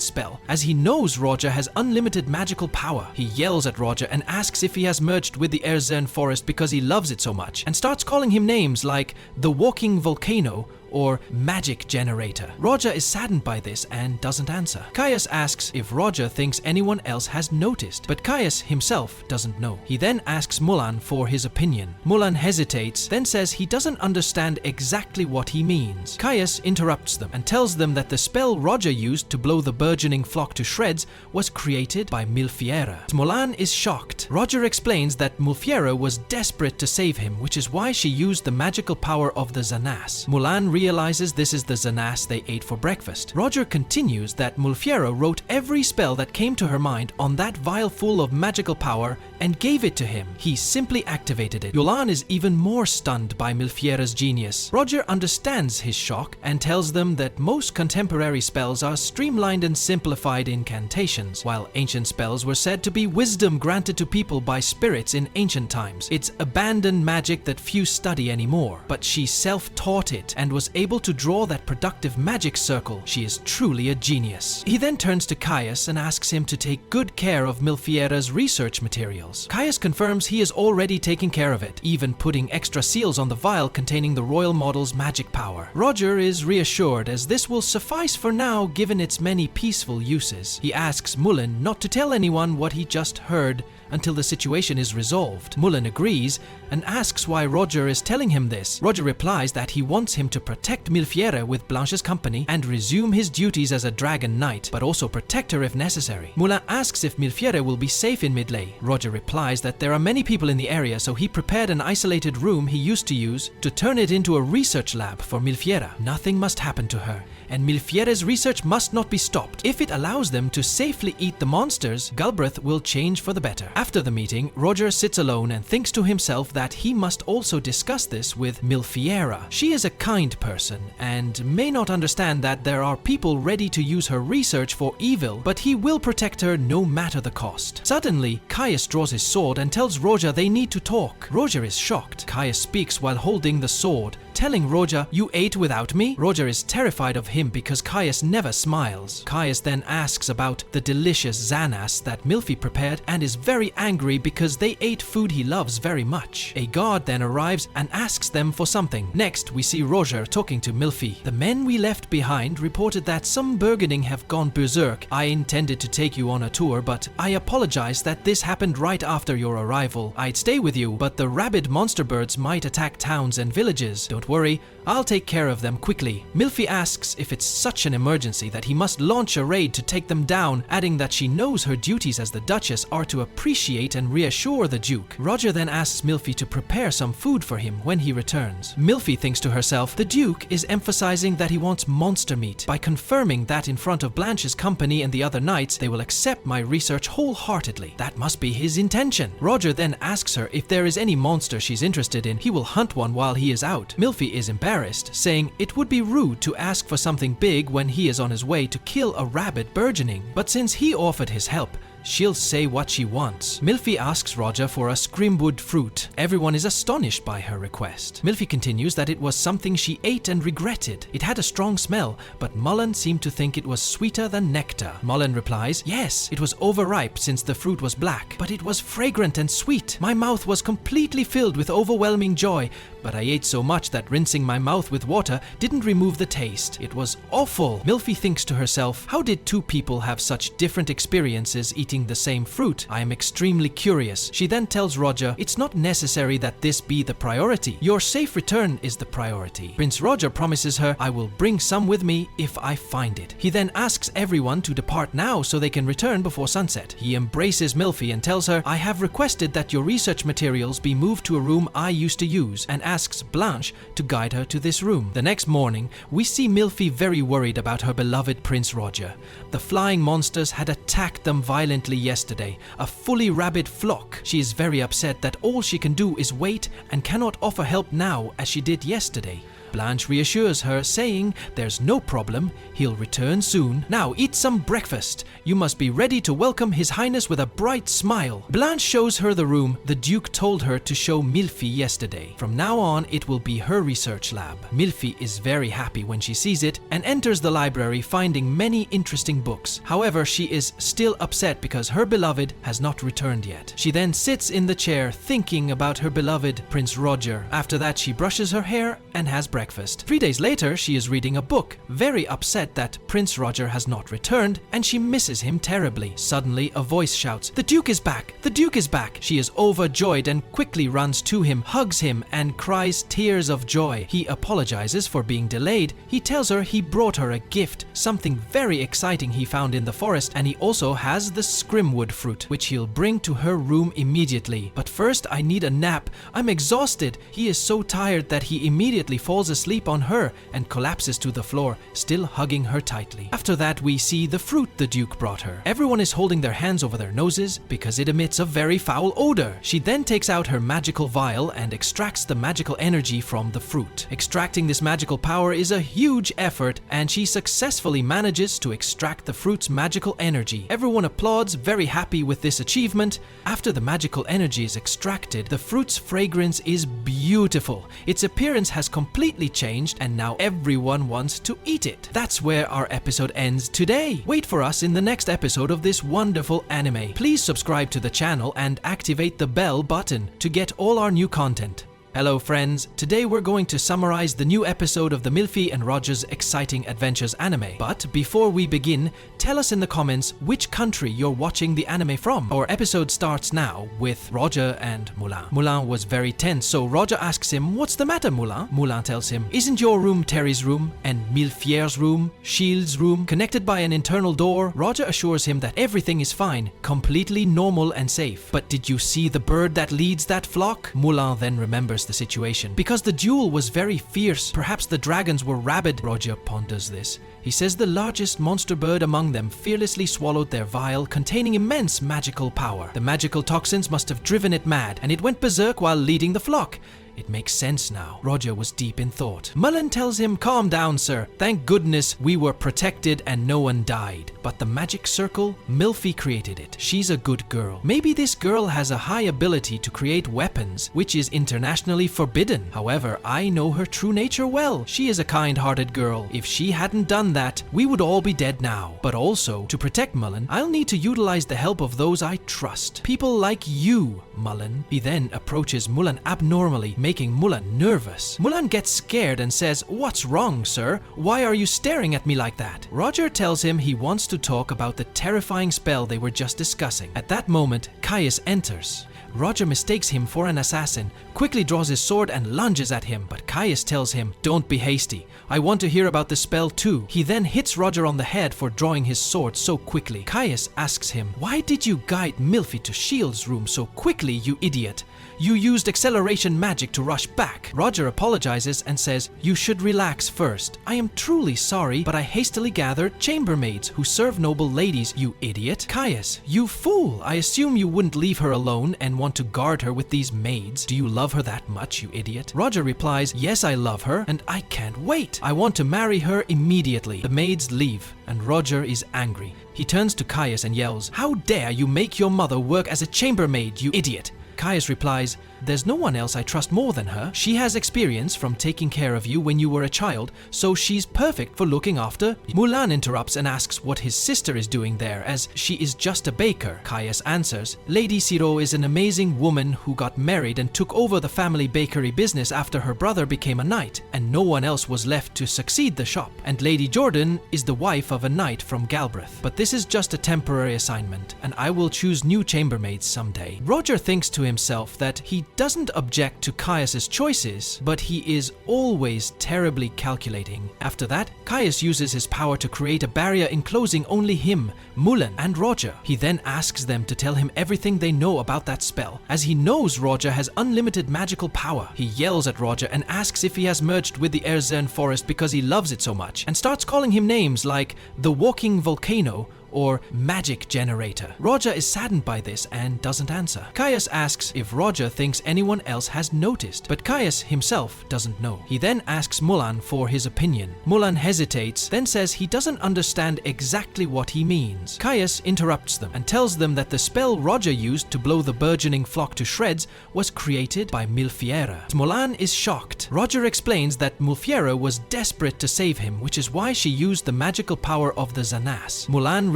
spell, as he knows Roger has unlimited magical power. He yells at Roger and asks if he has merged with the Erzern forest because he loves it so much, and starts calling him names like the Walking Volcano or Magic Generator. Roger is saddened by this and doesn't answer. Caius asks if Roger thinks anyone else has noticed, but Caius himself doesn't know. He then asks Mulan for his opinion. Mulan hesitates, then says he doesn't understand exactly what he means. Caius interrupts them and tells them that the spell Roger used to blow the burgeoning flock to shreds was created by Milfiera. Mulan is shocked. Roger explains that Milfiera was desperate to save him, which is why she used the magical power of the Zanas. Mulan realizes this is the Zanas they ate for breakfast. Roger continues that Mulfiera wrote every spell that came to her mind on that vial full of magical power and gave it to him. He simply activated it. Yolan is even more stunned by Mulfiera's genius. Roger understands his shock and tells them that most contemporary spells are streamlined and simplified incantations, while ancient spells were said to be wisdom granted to people by spirits in ancient times. It's abandoned magic that few study anymore, but she self-taught it and was able to draw that productive magic circle. She is truly a genius. He then turns to Caius and asks him to take good care of Milfiera's research materials. Caius confirms he is already taking care of it, even putting extra seals on the vial containing the royal model's magic power. Roger is reassured as this will suffice for now given its many peaceful uses. He asks Mullen not to tell anyone what he just heard until the situation is resolved. Mullen agrees and asks why Roger is telling him this. Roger replies that he wants him to protect Milfiera with Blanche's company and resume his duties as a dragon knight, but also protect her if necessary. Mullen asks if Milfiera will be safe in Midley. Roger replies that there are many people in the area, so he prepared an isolated room he used to use to turn it into a research lab for Milfiera. Nothing must happen to her, and Milfiera's research must not be stopped. If it allows them to safely eat the monsters, Galbraith will change for the better. After the meeting, Roger sits alone and thinks to himself that he must also discuss this with Milfiera. She is a kind person and may not understand that there are people ready to use her research for evil, but he will protect her no matter the cost. Suddenly, Caius draws his sword and tells Roger they need to talk. Roger is shocked. Caius speaks while holding the sword, telling Roger, "You ate without me?" Roger is terrified of him because Caius never smiles. Caius then asks about the delicious Zanas that Milfi prepared and is very angry because they ate food he loves very much. A guard then arrives and asks them for something. Next, we see Roger talking to Milfi. "The men we left behind reported that some Burgening have gone berserk. I intended to take you on a tour, but I apologize that this happened right after your arrival. I'd stay with you, but the rabid monster birds might attack towns and villages. Don't worry, I'll take care of them quickly." Milfi asks if it's such an emergency that he must launch a raid to take them down, adding that she knows her duties as the Duchess are to appreciate and reassure the Duke. Roger then asks Milfi to prepare some food for him when he returns. Milfi thinks to herself, the Duke is emphasizing that he wants monster meat. By confirming that in front of Blanche's company and the other knights, they will accept my research wholeheartedly. That must be his intention. Roger then asks her if there is any monster she's interested in. He will hunt one while he is out. Milfi is embarrassed, saying it would be rude to ask for something big when he is on his way to kill a rabid burgeoning. But since he offered his help, she'll say what she wants. Milfi asks Roger for a scrimwood fruit. Everyone is astonished by her request. Milfi continues that it was something she ate and regretted. It had a strong smell, but Mullen seemed to think it was sweeter than nectar. Mullen replies, "Yes, it was overripe since the fruit was black, but it was fragrant and sweet. My mouth was completely filled with overwhelming joy, but I ate so much that rinsing my mouth with water didn't remove the taste. It was awful." Milfi thinks to herself, how did two people have such different experiences eating the same fruit? I am extremely curious. She then tells Roger it's not necessary that this be the priority. Your safe return is the priority. Prince Roger promises her, "I will bring some with me if I find it." He then asks everyone to depart now so they can return before sunset. He embraces Milfi and tells her, "I have requested that your research materials be moved to a room I used to use," and asks Blanche to guide her to this room. The next morning, we see Milfi very worried about her beloved Prince Roger. The flying monsters had attacked them violently yesterday, a fully rabid flock. She is very upset that all she can do is wait and cannot offer help now as she did yesterday. Blanche reassures her, saying there's no problem, he'll return soon. "Now eat some breakfast. You must be ready to welcome His Highness with a bright smile." Blanche shows her the room the Duke told her to show Milfi yesterday. From now on, it will be her research lab. Milfi is very happy when she sees it and enters the library, finding many interesting books. However, she is still upset because her beloved has not returned yet. She then sits in the chair thinking about her beloved Prince Roger. After that, she brushes her hair and has breakfast. 3 days later, she is reading a book, very upset that Prince Roger has not returned, and she misses him terribly. Suddenly, a voice shouts, "The Duke is back! The Duke is back!" She is overjoyed and quickly runs to him, hugs him, and cries tears of joy. He apologizes for being delayed. He tells her he brought her a gift, something very exciting he found in the forest, and he also has the scrimwood fruit, which he'll bring to her room immediately. "But first, I need a nap. I'm exhausted." He is so tired that he immediately falls falls asleep on her and collapses to the floor, still hugging her tightly. After that, we see the fruit the Duke brought her. Everyone is holding their hands over their noses because it emits a very foul odor. She then takes out her magical vial and extracts the magical energy from the fruit. Extracting this magical power is a huge effort, and she successfully manages to extract the fruit's magical energy. Everyone applauds, very happy with this achievement. After the magical energy is extracted, the fruit's fragrance is beautiful. Its appearance has completely changed, and now everyone wants to eat it. That's where our episode ends today. Wait for us in the next episode of this wonderful anime. Please subscribe to the channel and activate the bell button to get all our new content. Hello friends, today we're going to summarize the new episode of the Milfi and Roger's Exciting Adventures anime. But before we begin, tell us in the comments which country you're watching the anime from. Our episode starts now with Roger and Moulin. Moulin was very tense, so Roger asks him, "What's the matter, Moulin?" Moulin tells him, "Isn't your room Terry's room and Milfier's room, Shield's room, connected by an internal door?" Roger assures him that everything is fine, completely normal and safe. "But did you see the bird that leads that flock?" Moulin then remembers the situation. "Because the duel was very fierce, perhaps the dragons were rabid." Roger ponders this. He says the largest monster bird among them fearlessly swallowed their vial containing immense magical power. The magical toxins must have driven it mad, and it went berserk while leading the flock. It makes sense now. Roger was deep in thought. Mullen tells him, "Calm down, sir. Thank goodness we were protected and no one died. But the magic circle, Milfi created it. She's a good girl. Maybe this girl has a high ability to create weapons, which is internationally forbidden. However, I know her true nature well. She is a kind-hearted girl. If she hadn't done that, we would all be dead now. But also, to protect Mullen, I'll need to utilize the help of those I trust. People like you, Mullen." He then approaches Mullen abnormally, making Mullen nervous. Mullen gets scared and says, "What's wrong, sir? Why are you staring at me like that?" Roger tells him he wants to talk about the terrifying spell they were just discussing. At that moment, Caius enters. Roger mistakes him for an assassin, quickly draws his sword and lunges at him, but Caius tells him, "Don't be hasty. I want to hear about the spell too." He then hits Roger on the head for drawing his sword so quickly. Caius asks him, "Why did you guide Milfi to Shield's room so quickly, you idiot? You used acceleration magic to rush back." Roger apologizes and says, "You should relax first. I am truly sorry, but I hastily gathered chambermaids who serve noble ladies, you idiot." Caius, "You fool! I assume you wouldn't leave her alone and want to guard her with these maids. Do you love her that much, you idiot?" Roger replies, "Yes, I love her, and I can't wait. I want to marry her immediately." The maids leave, and Roger is angry. He turns to Caius and yells, "How dare you make your mother work as a chambermaid, you idiot?" Caius replies, "There's no one else I trust more than her. She has experience from taking care of you when you were a child, so she's perfect for looking after." Moulin interrupts and asks what his sister is doing there, as she is just a baker. Caius answers, "Lady Siro is an amazing woman who got married and took over the family bakery business after her brother became a knight, and no one else was left to succeed the shop. And Lady Jordan is the wife of a knight from Galbraith. But this is just a temporary assignment, and I will choose new chambermaids someday." Roger thinks to himself that he doesn't object to Caius's choices, but he is always terribly calculating. After that, Caius uses his power to create a barrier enclosing only him, Mullen, and Roger. He then asks them to tell him everything they know about that spell, as he knows Roger has unlimited magical power. He yells at Roger and asks if he has merged with the Erzern forest because he loves it so much, and starts calling him names like the Walking Volcano or Magic Generator. Roger is saddened by this and doesn't answer. Caius asks if Roger thinks anyone else has noticed, but Caius himself doesn't know. He then asks Mullen for his opinion. Mullen hesitates, then says he doesn't understand exactly what he means. Caius interrupts them and tells them that the spell Roger used to blow the burgeoning flock to shreds was created by Milfiera. Mullen is shocked. Roger explains that Milfiera was desperate to save him, which is why she used the magical power of the Zanas. Mullen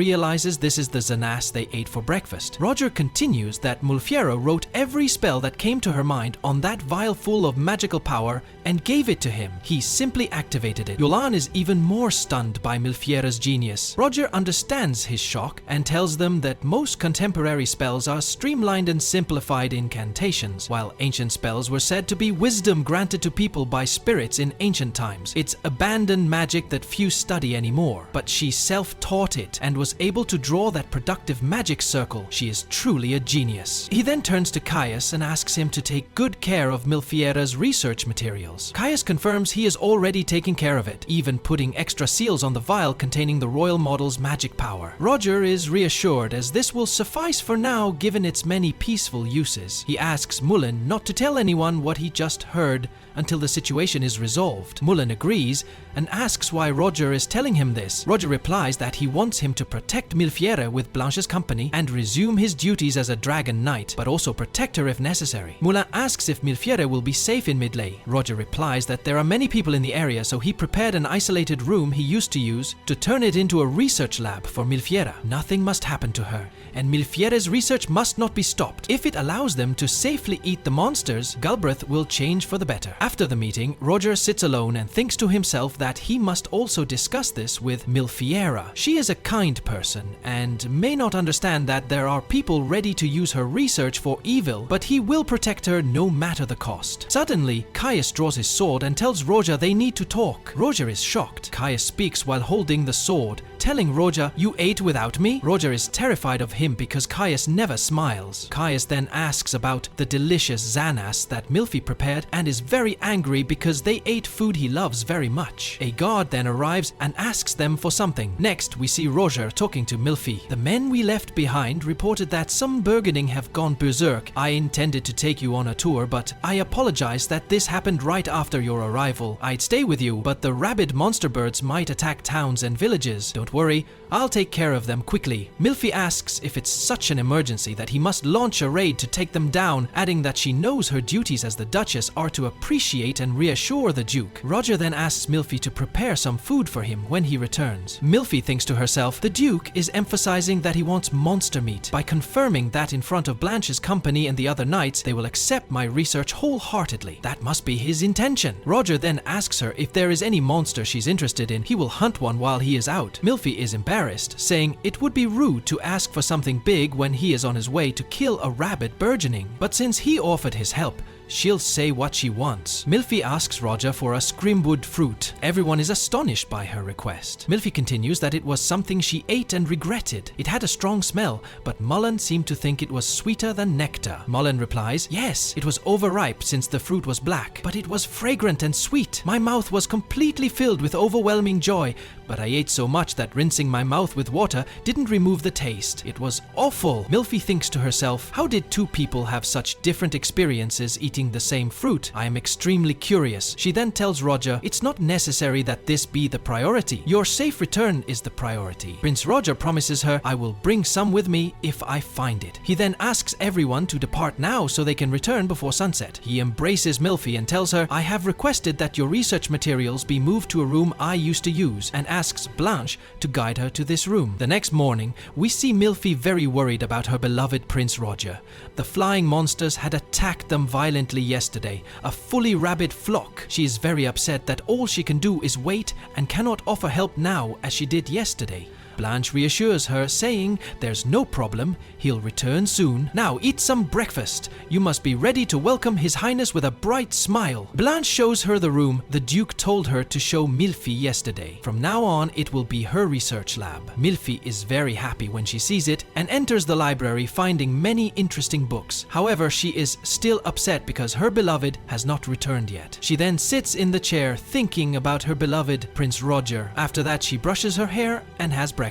realizes this is the Zanas they ate for breakfast. Roger continues that Milfiera wrote every spell that came to her mind on that vial full of magical power and gave it to him. He simply activated it. Yolan is even more stunned by Milfiera's genius. Roger understands his shock and tells them that most contemporary spells are streamlined and simplified incantations, while ancient spells were said to be wisdom granted to people by spirits in ancient times. It's abandoned magic that few study anymore, but she self-taught it and was was able to draw that productive magic circle. She is truly a genius. He then turns to Caius and asks him to take good care of Milfiera's research materials. Caius confirms he is already taking care of it, even putting extra seals on the vial containing the royal model's magic power. Roger is reassured as this will suffice for now given its many peaceful uses. He asks Mullen not to tell anyone what he just heard until the situation is resolved. Mullen agrees and asks why Roger is telling him this. Roger replies that he wants him to protect Milfiera with Blanche's company and resume his duties as a dragon knight, but also protect her if necessary. Mullen asks if Milfiera will be safe in Midley. Roger replies that there are many people in the area, so he prepared an isolated room he used to use to turn it into a research lab for Milfiera. Nothing must happen to her, and Milfiera's research must not be stopped. If it allows them to safely eat the monsters, Galbraith will change for the better. After the meeting, Roger sits alone and thinks to himself that he must also discuss this with Milfiera. She is a kind person and may not understand that there are people ready to use her research for evil, but he will protect her no matter the cost. Suddenly, Caius draws his sword and tells Roger they need to talk. Roger is shocked. Caius speaks while holding the sword, telling Roger, "You ate without me?" Roger is terrified of him because Caius never smiles. Caius then asks about the delicious Xanas that Milfi prepared and is very angry because they ate food he loves very much. A guard then arrives and asks them for something. Next, we see Roger talking to Milfi. "The men we left behind reported that some Burgening have gone berserk. I intended to take you on a tour, but I apologize that this happened right after your arrival. I'd stay with you, but the rabid monster birds might attack towns and villages. Don't worry, I'll take care of them quickly." Milfi asks if it's such an emergency that he must launch a raid to take them down, adding that she knows her duties as the Duchess are to appreciate and reassure the Duke. Roger then asks Milfi to prepare some food for him when he returns. Milfi thinks to herself, the Duke is emphasizing that he wants monster meat. By confirming that in front of Blanche's company and the other knights, they will accept my research wholeheartedly. That must be his intention. Roger then asks her if there is any monster she's interested in. He will hunt one while he is out. Milfi is embarrassed, saying it would be rude to ask for something big when he is on his way to kill a rabid burgeoning. But since he offered his help, she'll say what she wants. Milfi asks Roger for a scrimwood fruit. Everyone is astonished by her request. Milfi continues that it was something she ate and regretted. It had a strong smell, but Mullen seemed to think it was sweeter than nectar. Mullen replies, "Yes, it was overripe since the fruit was black, but it was fragrant and sweet. My mouth was completely filled with overwhelming joy, but I ate so much that rinsing my mouth with water didn't remove the taste. It was awful." Milfi thinks to herself, how did two people have such different experiences eating the same fruit? I am extremely curious. She then tells Roger it's not necessary that this be the priority. Your safe return is the priority. Prince Roger promises her, "I will bring some with me if I find it." He then asks everyone to depart now so they can return before sunset. He embraces Milfi and tells her, "I have requested that your research materials be moved to a room I used to use," and asks Blanche to guide her to this room. The next morning, we see Milfi very worried about her beloved Prince Roger. The flying monsters had attacked them violently yesterday, a fully rabid flock. She is very upset that all she can do is wait and cannot offer help now as she did yesterday. Blanche reassures her, saying there's no problem, he'll return soon. Now eat some breakfast. You must be ready to welcome His Highness with a bright smile. Blanche shows her the room the Duke told her to show Milfi yesterday. From now on, it will be her research lab. Milfi is very happy when she sees it and enters the library, finding many interesting books. However, she is still upset because her beloved has not returned yet. She then sits in the chair thinking about her beloved Prince Roger. After that, she brushes her hair and has breakfast.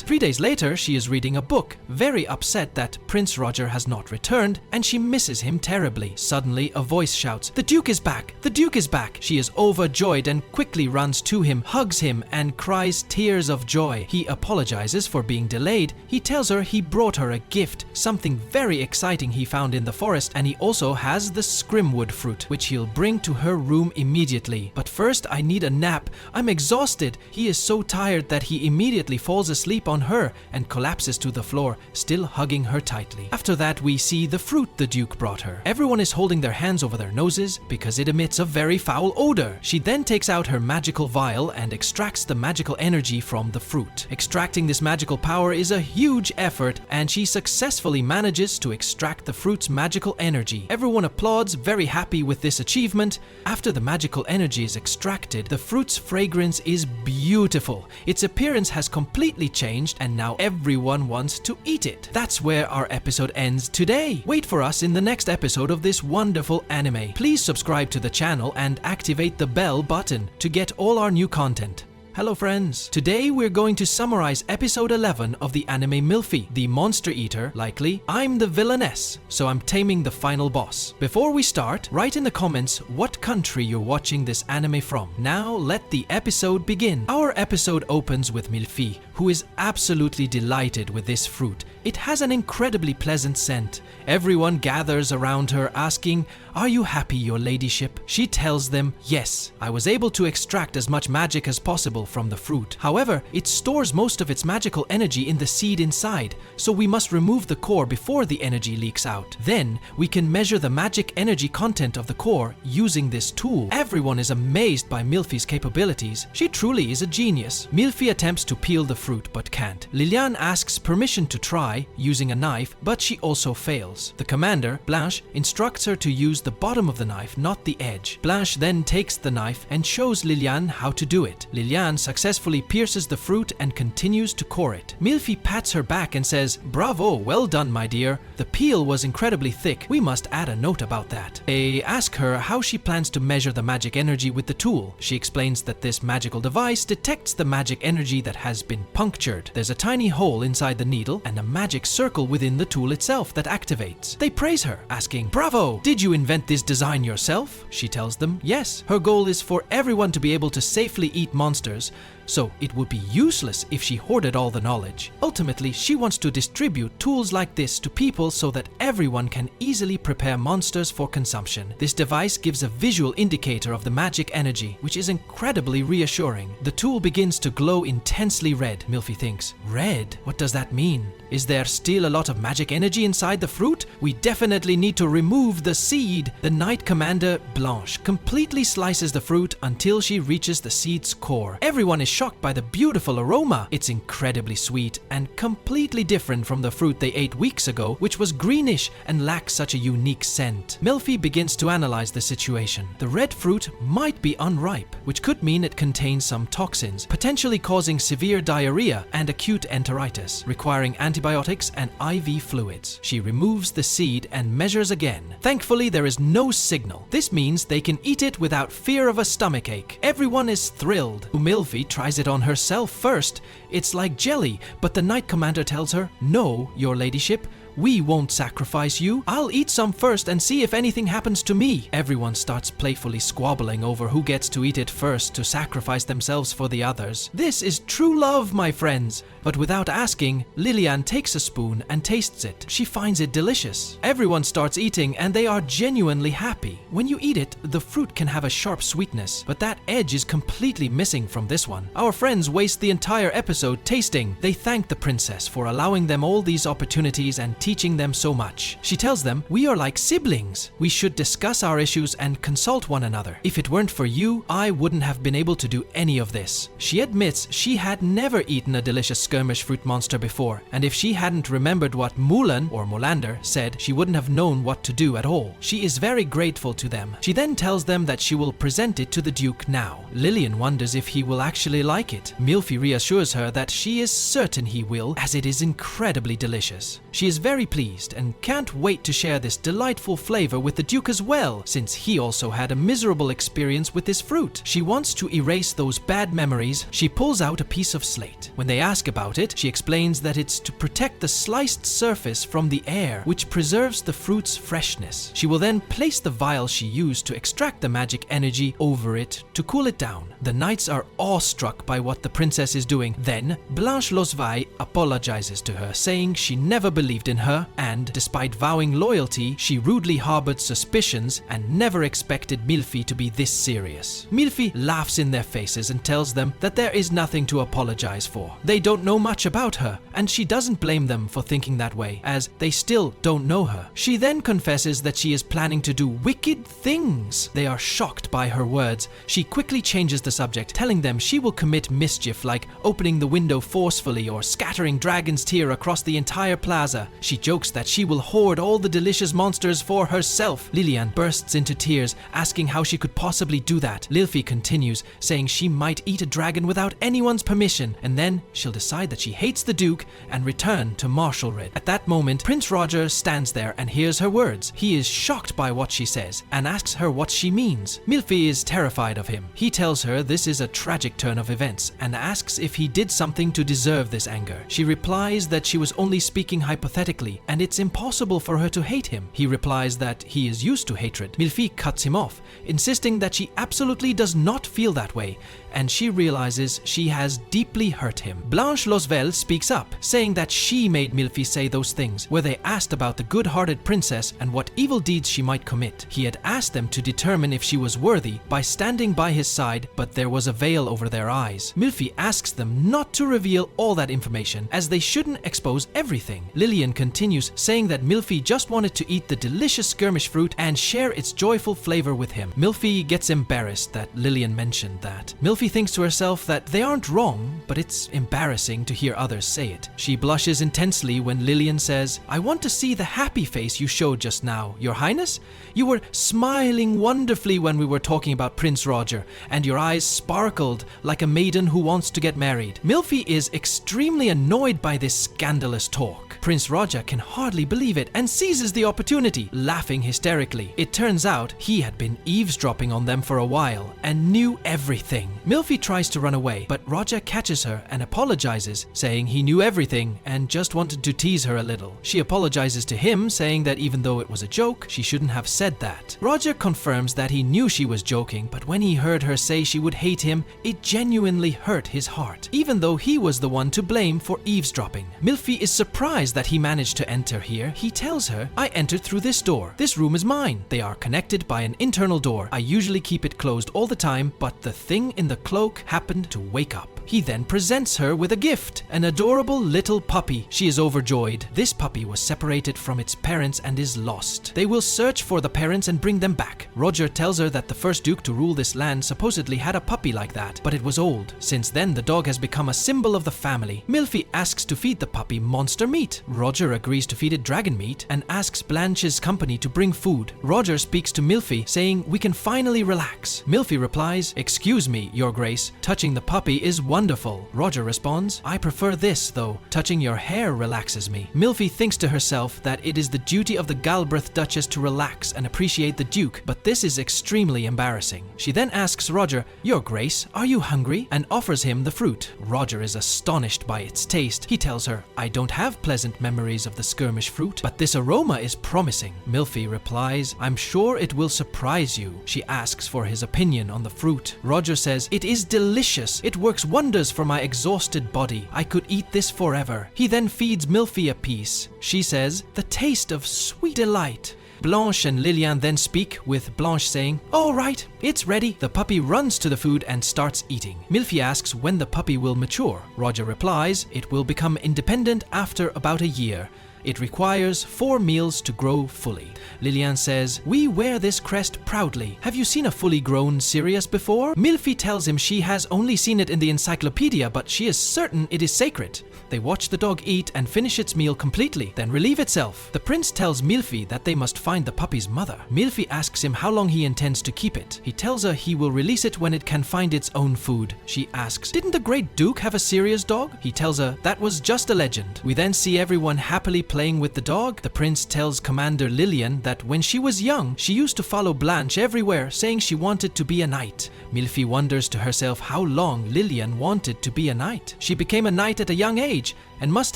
3 days later, she is reading a book, very upset that Prince Roger has not returned, and she misses him terribly. Suddenly, a voice shouts, "The Duke is back! The Duke is back!" She is overjoyed and quickly runs to him, hugs him, and cries tears of joy. He apologizes for being delayed. He tells her he brought her a gift, something very exciting he found in the forest, and he also has the scrimwood fruit, which he'll bring to her room immediately. "But first, I need a nap. I'm exhausted." He is so tired that he immediately falls asleep on her and collapses to the floor, still hugging her tightly. After that, we see the fruit the Duke brought her. Everyone is holding their hands over their noses because it emits a very foul odor. She then takes out her magical vial and extracts the magical energy from the fruit. Extracting this magical power is a huge effort, and she successfully manages to extract the fruit's magical energy. Everyone applauds, very happy with this achievement. After the magical energy is extracted, the fruit's fragrance is beautiful. Its appearance has completely completely changed and now everyone wants to eat it. That's where our episode ends today. Wait for us in the next episode of this wonderful anime. Please subscribe to the channel and activate the bell button to get all our new content. Hello friends! Today we're going to summarize episode 11 of the anime Milfi, the monster eater, likely. I'm the villainess, so I'm taming the final boss. Before we start, write in the comments what country you're watching this anime from. Now let the episode begin. Our episode opens with Milfi, who is absolutely delighted with this fruit. It has an incredibly pleasant scent. Everyone gathers around her asking, "Are you happy, your ladyship?" She tells them, "Yes, I was able to extract as much magic as possible from the fruit. However, it stores most of its magical energy in the seed inside, so we must remove the core before the energy leaks out. Then, we can measure the magic energy content of the core using this tool." Everyone is amazed by Milfi's capabilities. She truly is a genius. Milfi attempts to peel the fruit but can't. Liliane asks permission to try using a knife, but she also fails. The commander, Blanche, instructs her to use the bottom of the knife, not the edge. Blanche then takes the knife and shows Liliane how to do it. Liliane successfully pierces the fruit and continues to core it. Milfi pats her back and says, "Bravo, well done, my dear. The peel was incredibly thick. We must add a note about that." They ask her how she plans to measure the magic energy with the tool. She explains that this magical device detects the magic energy that has been punctured. There's a tiny hole inside the needle and a magic circle within the tool itself that activates. They praise her, asking, "Bravo! Did you invent this design yourself?" She tells them, yes. Her goal is for everyone to be able to safely eat monsters, so it would be useless if she hoarded all the knowledge. Ultimately, she wants to distribute tools like this to people so that everyone can easily prepare monsters for consumption. This device gives a visual indicator of the magic energy, which is incredibly reassuring. The tool begins to glow intensely red. Milfi thinks, "Red? What does that mean? Is there still a lot of magic energy inside the fruit? We definitely need to remove the seed." The Knight Commander, Blanche, completely slices the fruit until she reaches the seed's core. Everyone is shocked by the beautiful aroma. It's incredibly sweet and completely different from the fruit they ate weeks ago, which was greenish and lacked such a unique scent. Milfi begins to analyze the situation. The red fruit might be unripe, which could mean it contains some toxins, potentially causing severe diarrhea and acute enteritis, requiring antibiotics and IV fluids. She removes the seed and measures again. Thankfully, there is no signal. This means they can eat it without fear of a stomachache. Everyone is thrilled. Milfi tries it on herself first. It's like jelly, but the Knight Commander tells her, "No, your ladyship. We won't sacrifice you. I'll eat some first and see if anything happens to me." Everyone starts playfully squabbling over who gets to eat it first to sacrifice themselves for the others. This is true love, my friends. But without asking, Liliane takes a spoon and tastes it. She finds it delicious. Everyone starts eating and they are genuinely happy. When you eat it, the fruit can have a sharp sweetness, but that edge is completely missing from this one. Our friends waste the entire episode tasting. They thank the princess for allowing them all these opportunities and teaching them so much. She tells them, "We are like siblings. We should discuss our issues and consult one another. If it weren't for you, I wouldn't have been able to do any of this." She admits she had never eaten a delicious skirmish fruit monster before, and if she hadn't remembered what Mulan, or Molander, said, she wouldn't have known what to do at all. She is very grateful to them. She then tells them that she will present it to the Duke now. Liliane wonders if he will actually like it. Milfi reassures her that she is certain he will, as it is incredibly delicious. She is very pleased and can't wait to share this delightful flavor with the Duke as well, since he also had a miserable experience with this fruit. She wants to erase those bad memories. She pulls out a piece of slate. When they ask about it, she explains that it's to protect the sliced surface from the air, which preserves the fruit's freshness. She will then place the vial she used to extract the magic energy over it to cool it down. The knights are awestruck by what the princess is doing. Then, Blanche Losvaille apologizes to her, saying she never believed in her, and despite vowing loyalty, she rudely harbored suspicions and never expected Milfi to be this serious. Milfi laughs in their faces and tells them that there is nothing to apologize for. They don't know much about her, and she doesn't blame them for thinking that way, as they still don't know her. She then confesses that she is planning to do wicked things. They are shocked by her words. She quickly changes the subject, telling them she will commit mischief like opening the window forcefully or scattering dragon's tear across the entire plaza. She jokes that she will hoard all the delicious monsters for herself. Lilian bursts into tears, asking how she could possibly do that. Lilfi continues, saying she might eat a dragon without anyone's permission, and then she'll decide that she hates the Duke and return to Marshalred. At that moment, Prince Roger stands there and hears her words. He is shocked by what she says and asks her what she means. Milfi is terrified of him. He tells her this is a tragic turn of events and asks if he did something to deserve this anger. She replies that she was only speaking hypothetically and it's impossible for her to hate him. He replies that he is used to hatred. Milfi cuts him off, insisting that she absolutely does not feel that way, and she realizes she has deeply hurt him. Blanche Losvel speaks up, saying that she made Milfi say those things, where they asked about the good-hearted princess and what evil deeds she might commit. He had asked them to determine if she was worthy by standing by his side, but there was a veil over their eyes. Milfi asks them not to reveal all that information, as they shouldn't expose everything. Lillian continues, saying that Milfi just wanted to eat the delicious skirmish fruit and share its joyful flavor with him. Milfi gets embarrassed that Lillian mentioned that. Milfi thinks to herself that they aren't wrong, but it's embarrassing to hear others say it. She blushes intensely when Lillian says, "I want to see the happy face you showed just now, Your Highness. You were smiling wonderfully when we were talking about Prince Roger, and your eyes sparkled like a maiden who wants to get married." Milfi is extremely annoyed by this scandalous talk. Prince Roger can hardly believe it and seizes the opportunity, laughing hysterically. It turns out he had been eavesdropping on them for a while and knew everything. Milfi tries to run away, but Roger catches her and apologizes, saying he knew everything and just wanted to tease her a little. She apologizes to him, saying that even though it was a joke, she shouldn't have said that. Roger confirms that he knew she was joking, but when he heard her say she would hate him, it genuinely hurt his heart, even though he was the one to blame for eavesdropping. Milfi is surprised that he managed to enter here. He tells her, "I entered through this door. This room is mine. They are connected by an internal door. I usually keep it closed all the time, but the thing in the cloak happened to wake up." He then presents her with a gift, an adorable little puppy. She is overjoyed. This puppy was separated from its parents and is lost. They will search for the parents and bring them back. Roger tells her that the first duke to rule this land supposedly had a puppy like that, but it was old. Since then, the dog has become a symbol of the family. Milfi asks to feed the puppy monster meat. Roger agrees to feed it dragon meat and asks Blanche's company to bring food. Roger speaks to Milfi, saying we can finally relax. Milfi replies, "Excuse me, Your Grace, touching the puppy is wonderful." Roger responds, "I prefer this though. Touching your hair relaxes me." Milfi thinks to herself that it is the duty of the Galbraith Duchess to relax and appreciate the Duke, but this is extremely embarrassing. She then asks Roger, "Your Grace, are you hungry?" and offers him the fruit. Roger is astonished by its taste. He tells her, "I don't have pleasant memories of the skirmish fruit, but this aroma is promising." Milfi replies, "I'm sure it will surprise you." She asks for his opinion on the fruit. Roger says, "It is delicious. It works wonders for my exhausted body. I could eat this forever." He then feeds Milfi a piece. She says, "The taste of sweet delight." Blanche and Lillian then speak, with Blanche saying, "All right, it's ready." The puppy runs to the food and starts eating. Milfi asks when the puppy will mature. Roger replies, "It will become independent after about a year. It requires 4 meals to grow fully." Lillian says, "We wear this crest proudly. Have you seen a fully grown Sirius before?" Milfi tells him she has only seen it in the encyclopedia, but she is certain it is sacred. They watch the dog eat and finish its meal completely, then relieve itself. The prince tells Milfi that they must find the puppy's mother. Milfi asks him how long he intends to keep it. He tells her he will release it when it can find its own food. She asks, "Didn't the great duke have a Sirius dog?" He tells her that was just a legend. We then see everyone happily playing with the dog. The prince tells Commander Lillian that when she was young, she used to follow Blanche everywhere, saying she wanted to be a knight. Milfi wonders to herself how long Lillian wanted to be a knight. She became a knight at a young age and must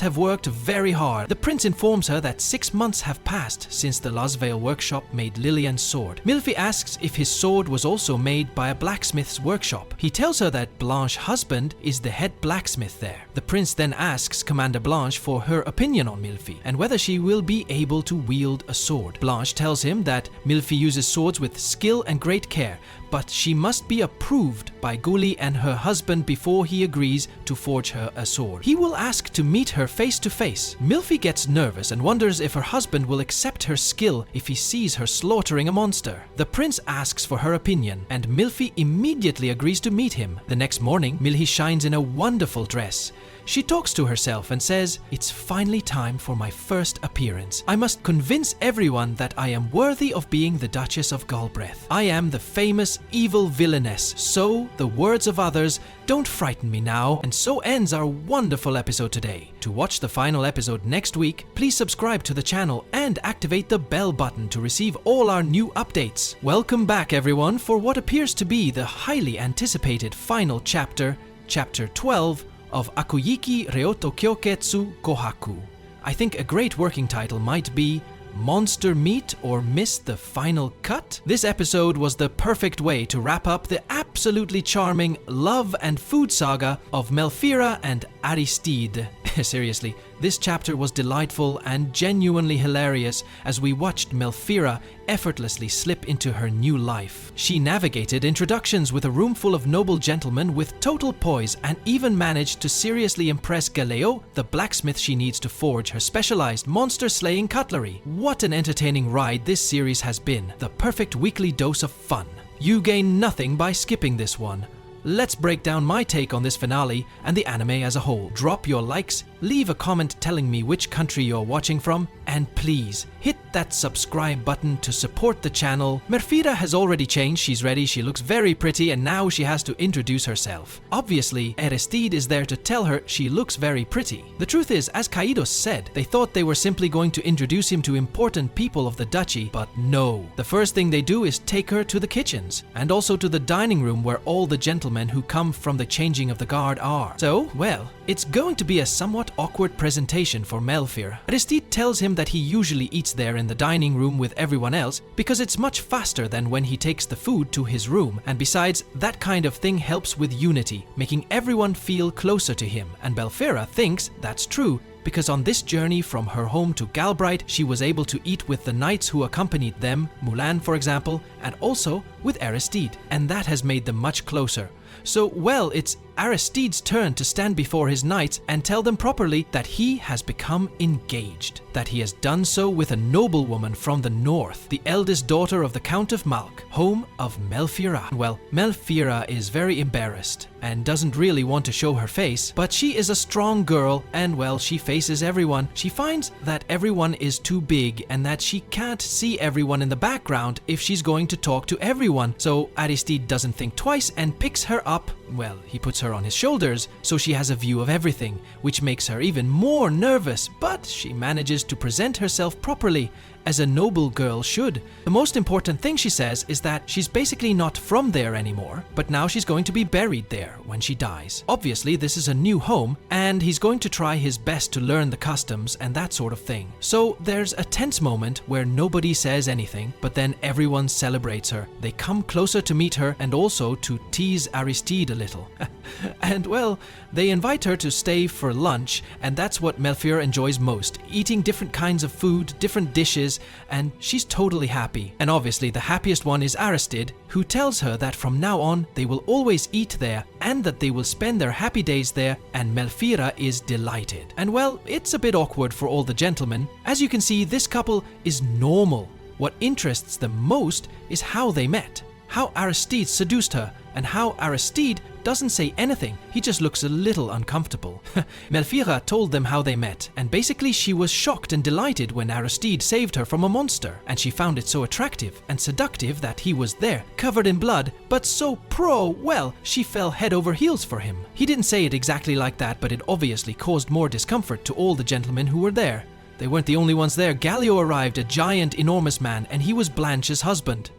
have worked very hard. The prince informs her that 6 months have passed since the Lasvale workshop made Lillian's sword. Milfi asks if his sword was also made by a blacksmith's workshop. He tells her that Blanche's husband is the head blacksmith there. The prince then asks Commander Blanche for her opinion on Milfi and whether she will be able to wield a sword. Blanche tells him that Milfi uses swords with skill and great care, but she must be approved by Guli and her husband before he agrees to forge her a sword. He will ask to meet her face to face. Milfi gets nervous and wonders if her husband will accept her skill if he sees her slaughtering a monster. The prince asks for her opinion, and Milfi immediately agrees to meet him. The next morning, Milhi shines in a wonderful dress. She talks to herself and says, "It's finally time for my first appearance. I must convince everyone that I am worthy of being the Duchess of Galbraith. I am the famous evil villainess, so the words of others don't frighten me now." And so ends our wonderful episode today. To watch the final episode next week, please subscribe to the channel and activate the bell button to receive all our new updates. Welcome back everyone for what appears to be the highly anticipated final chapter, Chapter 12, of Akujiki Ryoto Kyouketsu Kohaku. I think a great working title might be Monster Meet or Miss the Final Cut? This episode was the perfect way to wrap up the absolutely charming love and food saga of Melfira and Aristide. Seriously, this chapter was delightful and genuinely hilarious as we watched Melfira effortlessly slip into her new life. She navigated introductions with a room full of noble gentlemen with total poise and even managed to seriously impress Galeo, the blacksmith she needs to forge her specialized monster-slaying cutlery. What an entertaining ride this series has been, the perfect weekly dose of fun. You gain nothing by skipping this one. Let's break down my take on this finale and the anime as a whole. Drop your likes, leave a comment telling me which country you're watching from, and please hit that subscribe button to support the channel. Melfira has already changed, she's ready, she looks very pretty, and now she has to introduce herself. Obviously, Aristide is there to tell her she looks very pretty. The truth is, as Kaidos said, they thought they were simply going to introduce him to important people of the duchy, but no. The first thing they do is take her to the kitchens, and also to the dining room where all the gentlemen who come from the changing of the guard are. So, well, it's going to be a somewhat awkward presentation for Melfira. Aristide tells him that he usually eats there in the dining room with everyone else because it's much faster than when he takes the food to his room, and besides, that kind of thing helps with unity, making everyone feel closer to him. And Melfira thinks that's true, because on this journey from her home to Galbraith, she was able to eat with the knights who accompanied them, Mulan for example, and also with Aristide, and that has made them much closer. So, well, it's Aristide's turn to stand before his knights and tell them properly that he has become engaged, that he has done so with a noblewoman from the north, the eldest daughter of the Count of Malk, home of Melfira. Well, Melfira is very embarrassed and doesn't really want to show her face, but she is a strong girl and, well, she faces everyone. She finds that everyone is too big and that she can't see everyone in the background if she's going to talk to everyone. So Aristide doesn't think twice and picks her up. Well, he puts her on his shoulders so she has a view of everything, which makes her even more nervous, but she manages to present herself properly, as a noble girl should. The most important thing she says is that she's basically not from there anymore, but now she's going to be buried there when she dies. Obviously, this is a new home, and he's going to try his best to learn the customs and that sort of thing. So there's a tense moment where nobody says anything, but then everyone celebrates her. They come closer to meet her and also to tease Aristide a little. And well, they invite her to stay for lunch, and that's what Melfira enjoys most, eating different kinds of food, different dishes, and she's totally happy. And obviously the happiest one is Aristide, who tells her that from now on they will always eat there and that they will spend their happy days there, and Melfira is delighted. And well, it's a bit awkward for all the gentlemen. As you can see, this couple is normal. What interests them most is how they met, how Aristide seduced her, and how Aristide doesn't say anything, he just looks a little uncomfortable. Melfira told them how they met, and basically she was shocked and delighted when Aristide saved her from a monster, and she found it so attractive and seductive that he was there, covered in blood, but so well, she fell head over heels for him. He didn't say it exactly like that, but it obviously caused more discomfort to all the gentlemen who were there. They weren't the only ones there. Galio arrived, a giant, enormous man, and he was Blanche's husband.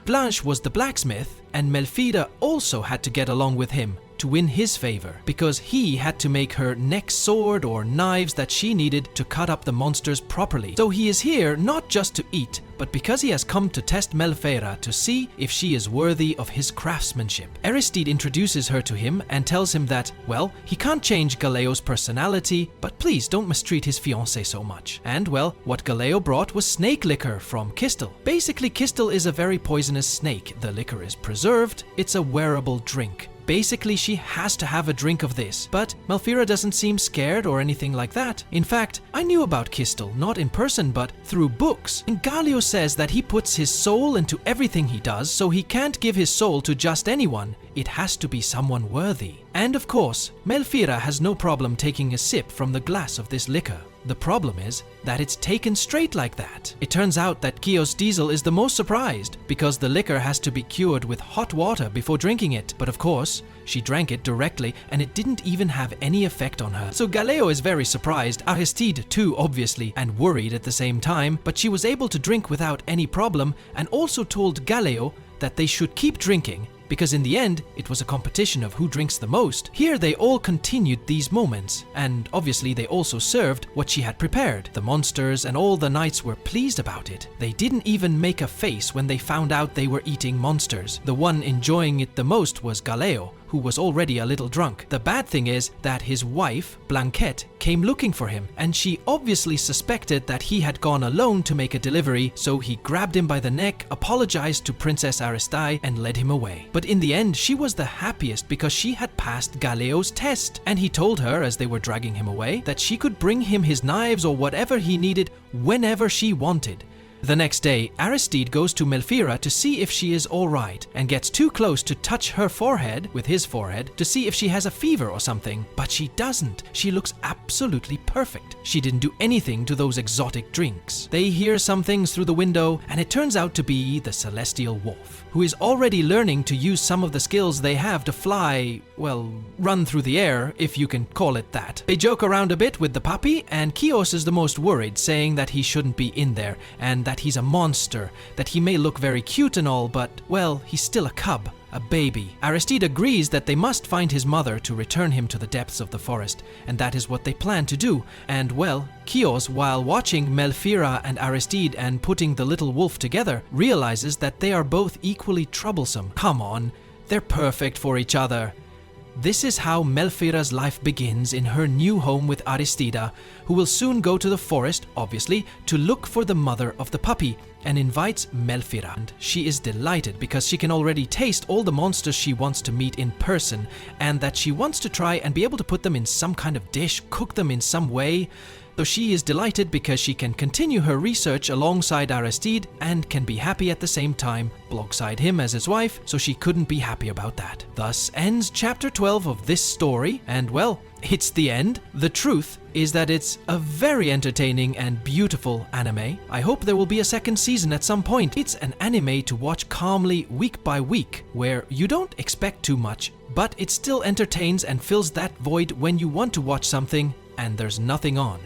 Blanche was the blacksmith, and Melfira also had to get along with him to win his favor, because he had to make her next sword or knives that she needed to cut up the monsters properly. So he is here not just to eat, but because he has come to test Melfeira to see if she is worthy of his craftsmanship. Aristide introduces her to him and tells him that, well, he can't change Galeo's personality, but please don't mistreat his fiancée so much. And well, what Galeo brought was snake liquor from Kistel. Basically, Kistel is a very poisonous snake. The liquor is preserved, it's a wearable drink. Basically, she has to have a drink of this, but Melfeira doesn't seem scared or anything like that. In fact, I knew about Kistel, not in person, but through books. And Galeo says that he puts his soul into everything he does, so he can't give his soul to just anyone. It has to be someone worthy. And of course, Melfeira has no problem taking a sip from the glass of this liquor. The problem is that it's taken straight like that. It turns out that Kios Diesel is the most surprised because the liquor has to be cured with hot water before drinking it. But of course, she drank it directly and it didn't even have any effect on her. So Galeo is very surprised, Aristide too obviously, and worried at the same time, but she was able to drink without any problem and also told Galeo that they should keep drinking, because in the end, it was a competition of who drinks the most. Here they all continued these moments, and obviously they also served what she had prepared. The monsters and all the knights were pleased about it. They didn't even make a face when they found out they were eating monsters. The one enjoying it the most was Galeo, who was already a little drunk. The bad thing is that his wife, Blanquette, came looking for him, and she obviously suspected that he had gone alone to make a delivery, so he grabbed him by the neck, apologized to Princess Aristide, and led him away. But in the end, she was the happiest because she had passed Galeo's test, and he told her as they were dragging him away that she could bring him his knives or whatever he needed whenever she wanted. The next day, Aristide goes to Melfeira to see if she is alright and gets too close to touch her forehead with his forehead to see if she has a fever or something, but she doesn't. She looks absolutely perfect. She didn't do anything to those exotic drinks. They hear some things through the window and it turns out to be the Celestial Wolf, who is already learning to use some of the skills they have to fly, well, run through the air, if you can call it that. They joke around a bit with the puppy and Kios is the most worried, saying that he shouldn't be in there and that he's a monster, that he may look very cute and all, but, well, he's still a cub, a baby. Aristide agrees that they must find his mother to return him to the depths of the forest, and that is what they plan to do. And, well, Kios, while watching Melfeira and Aristide and putting the little wolf together, realizes that they are both equally troublesome. Come on, they're perfect for each other. This is how Melfeira's life begins in her new home with Aristida, who will soon go to the forest, obviously, to look for the mother of the puppy, and invites Melfeira. And she is delighted because she can already taste all the monsters she wants to meet in person, and that she wants to try and be able to put them in some kind of dish, cook them in some way. So she is delighted because she can continue her research alongside Aristide and can be happy at the same time, alongside him as his wife, so she couldn't be happy about that. Thus ends chapter 12 of this story, and well, it's the end. The truth is that it's a very entertaining and beautiful anime. I hope there will be a second season at some point. It's an anime to watch calmly week by week, where you don't expect too much, but it still entertains and fills that void when you want to watch something and there's nothing on.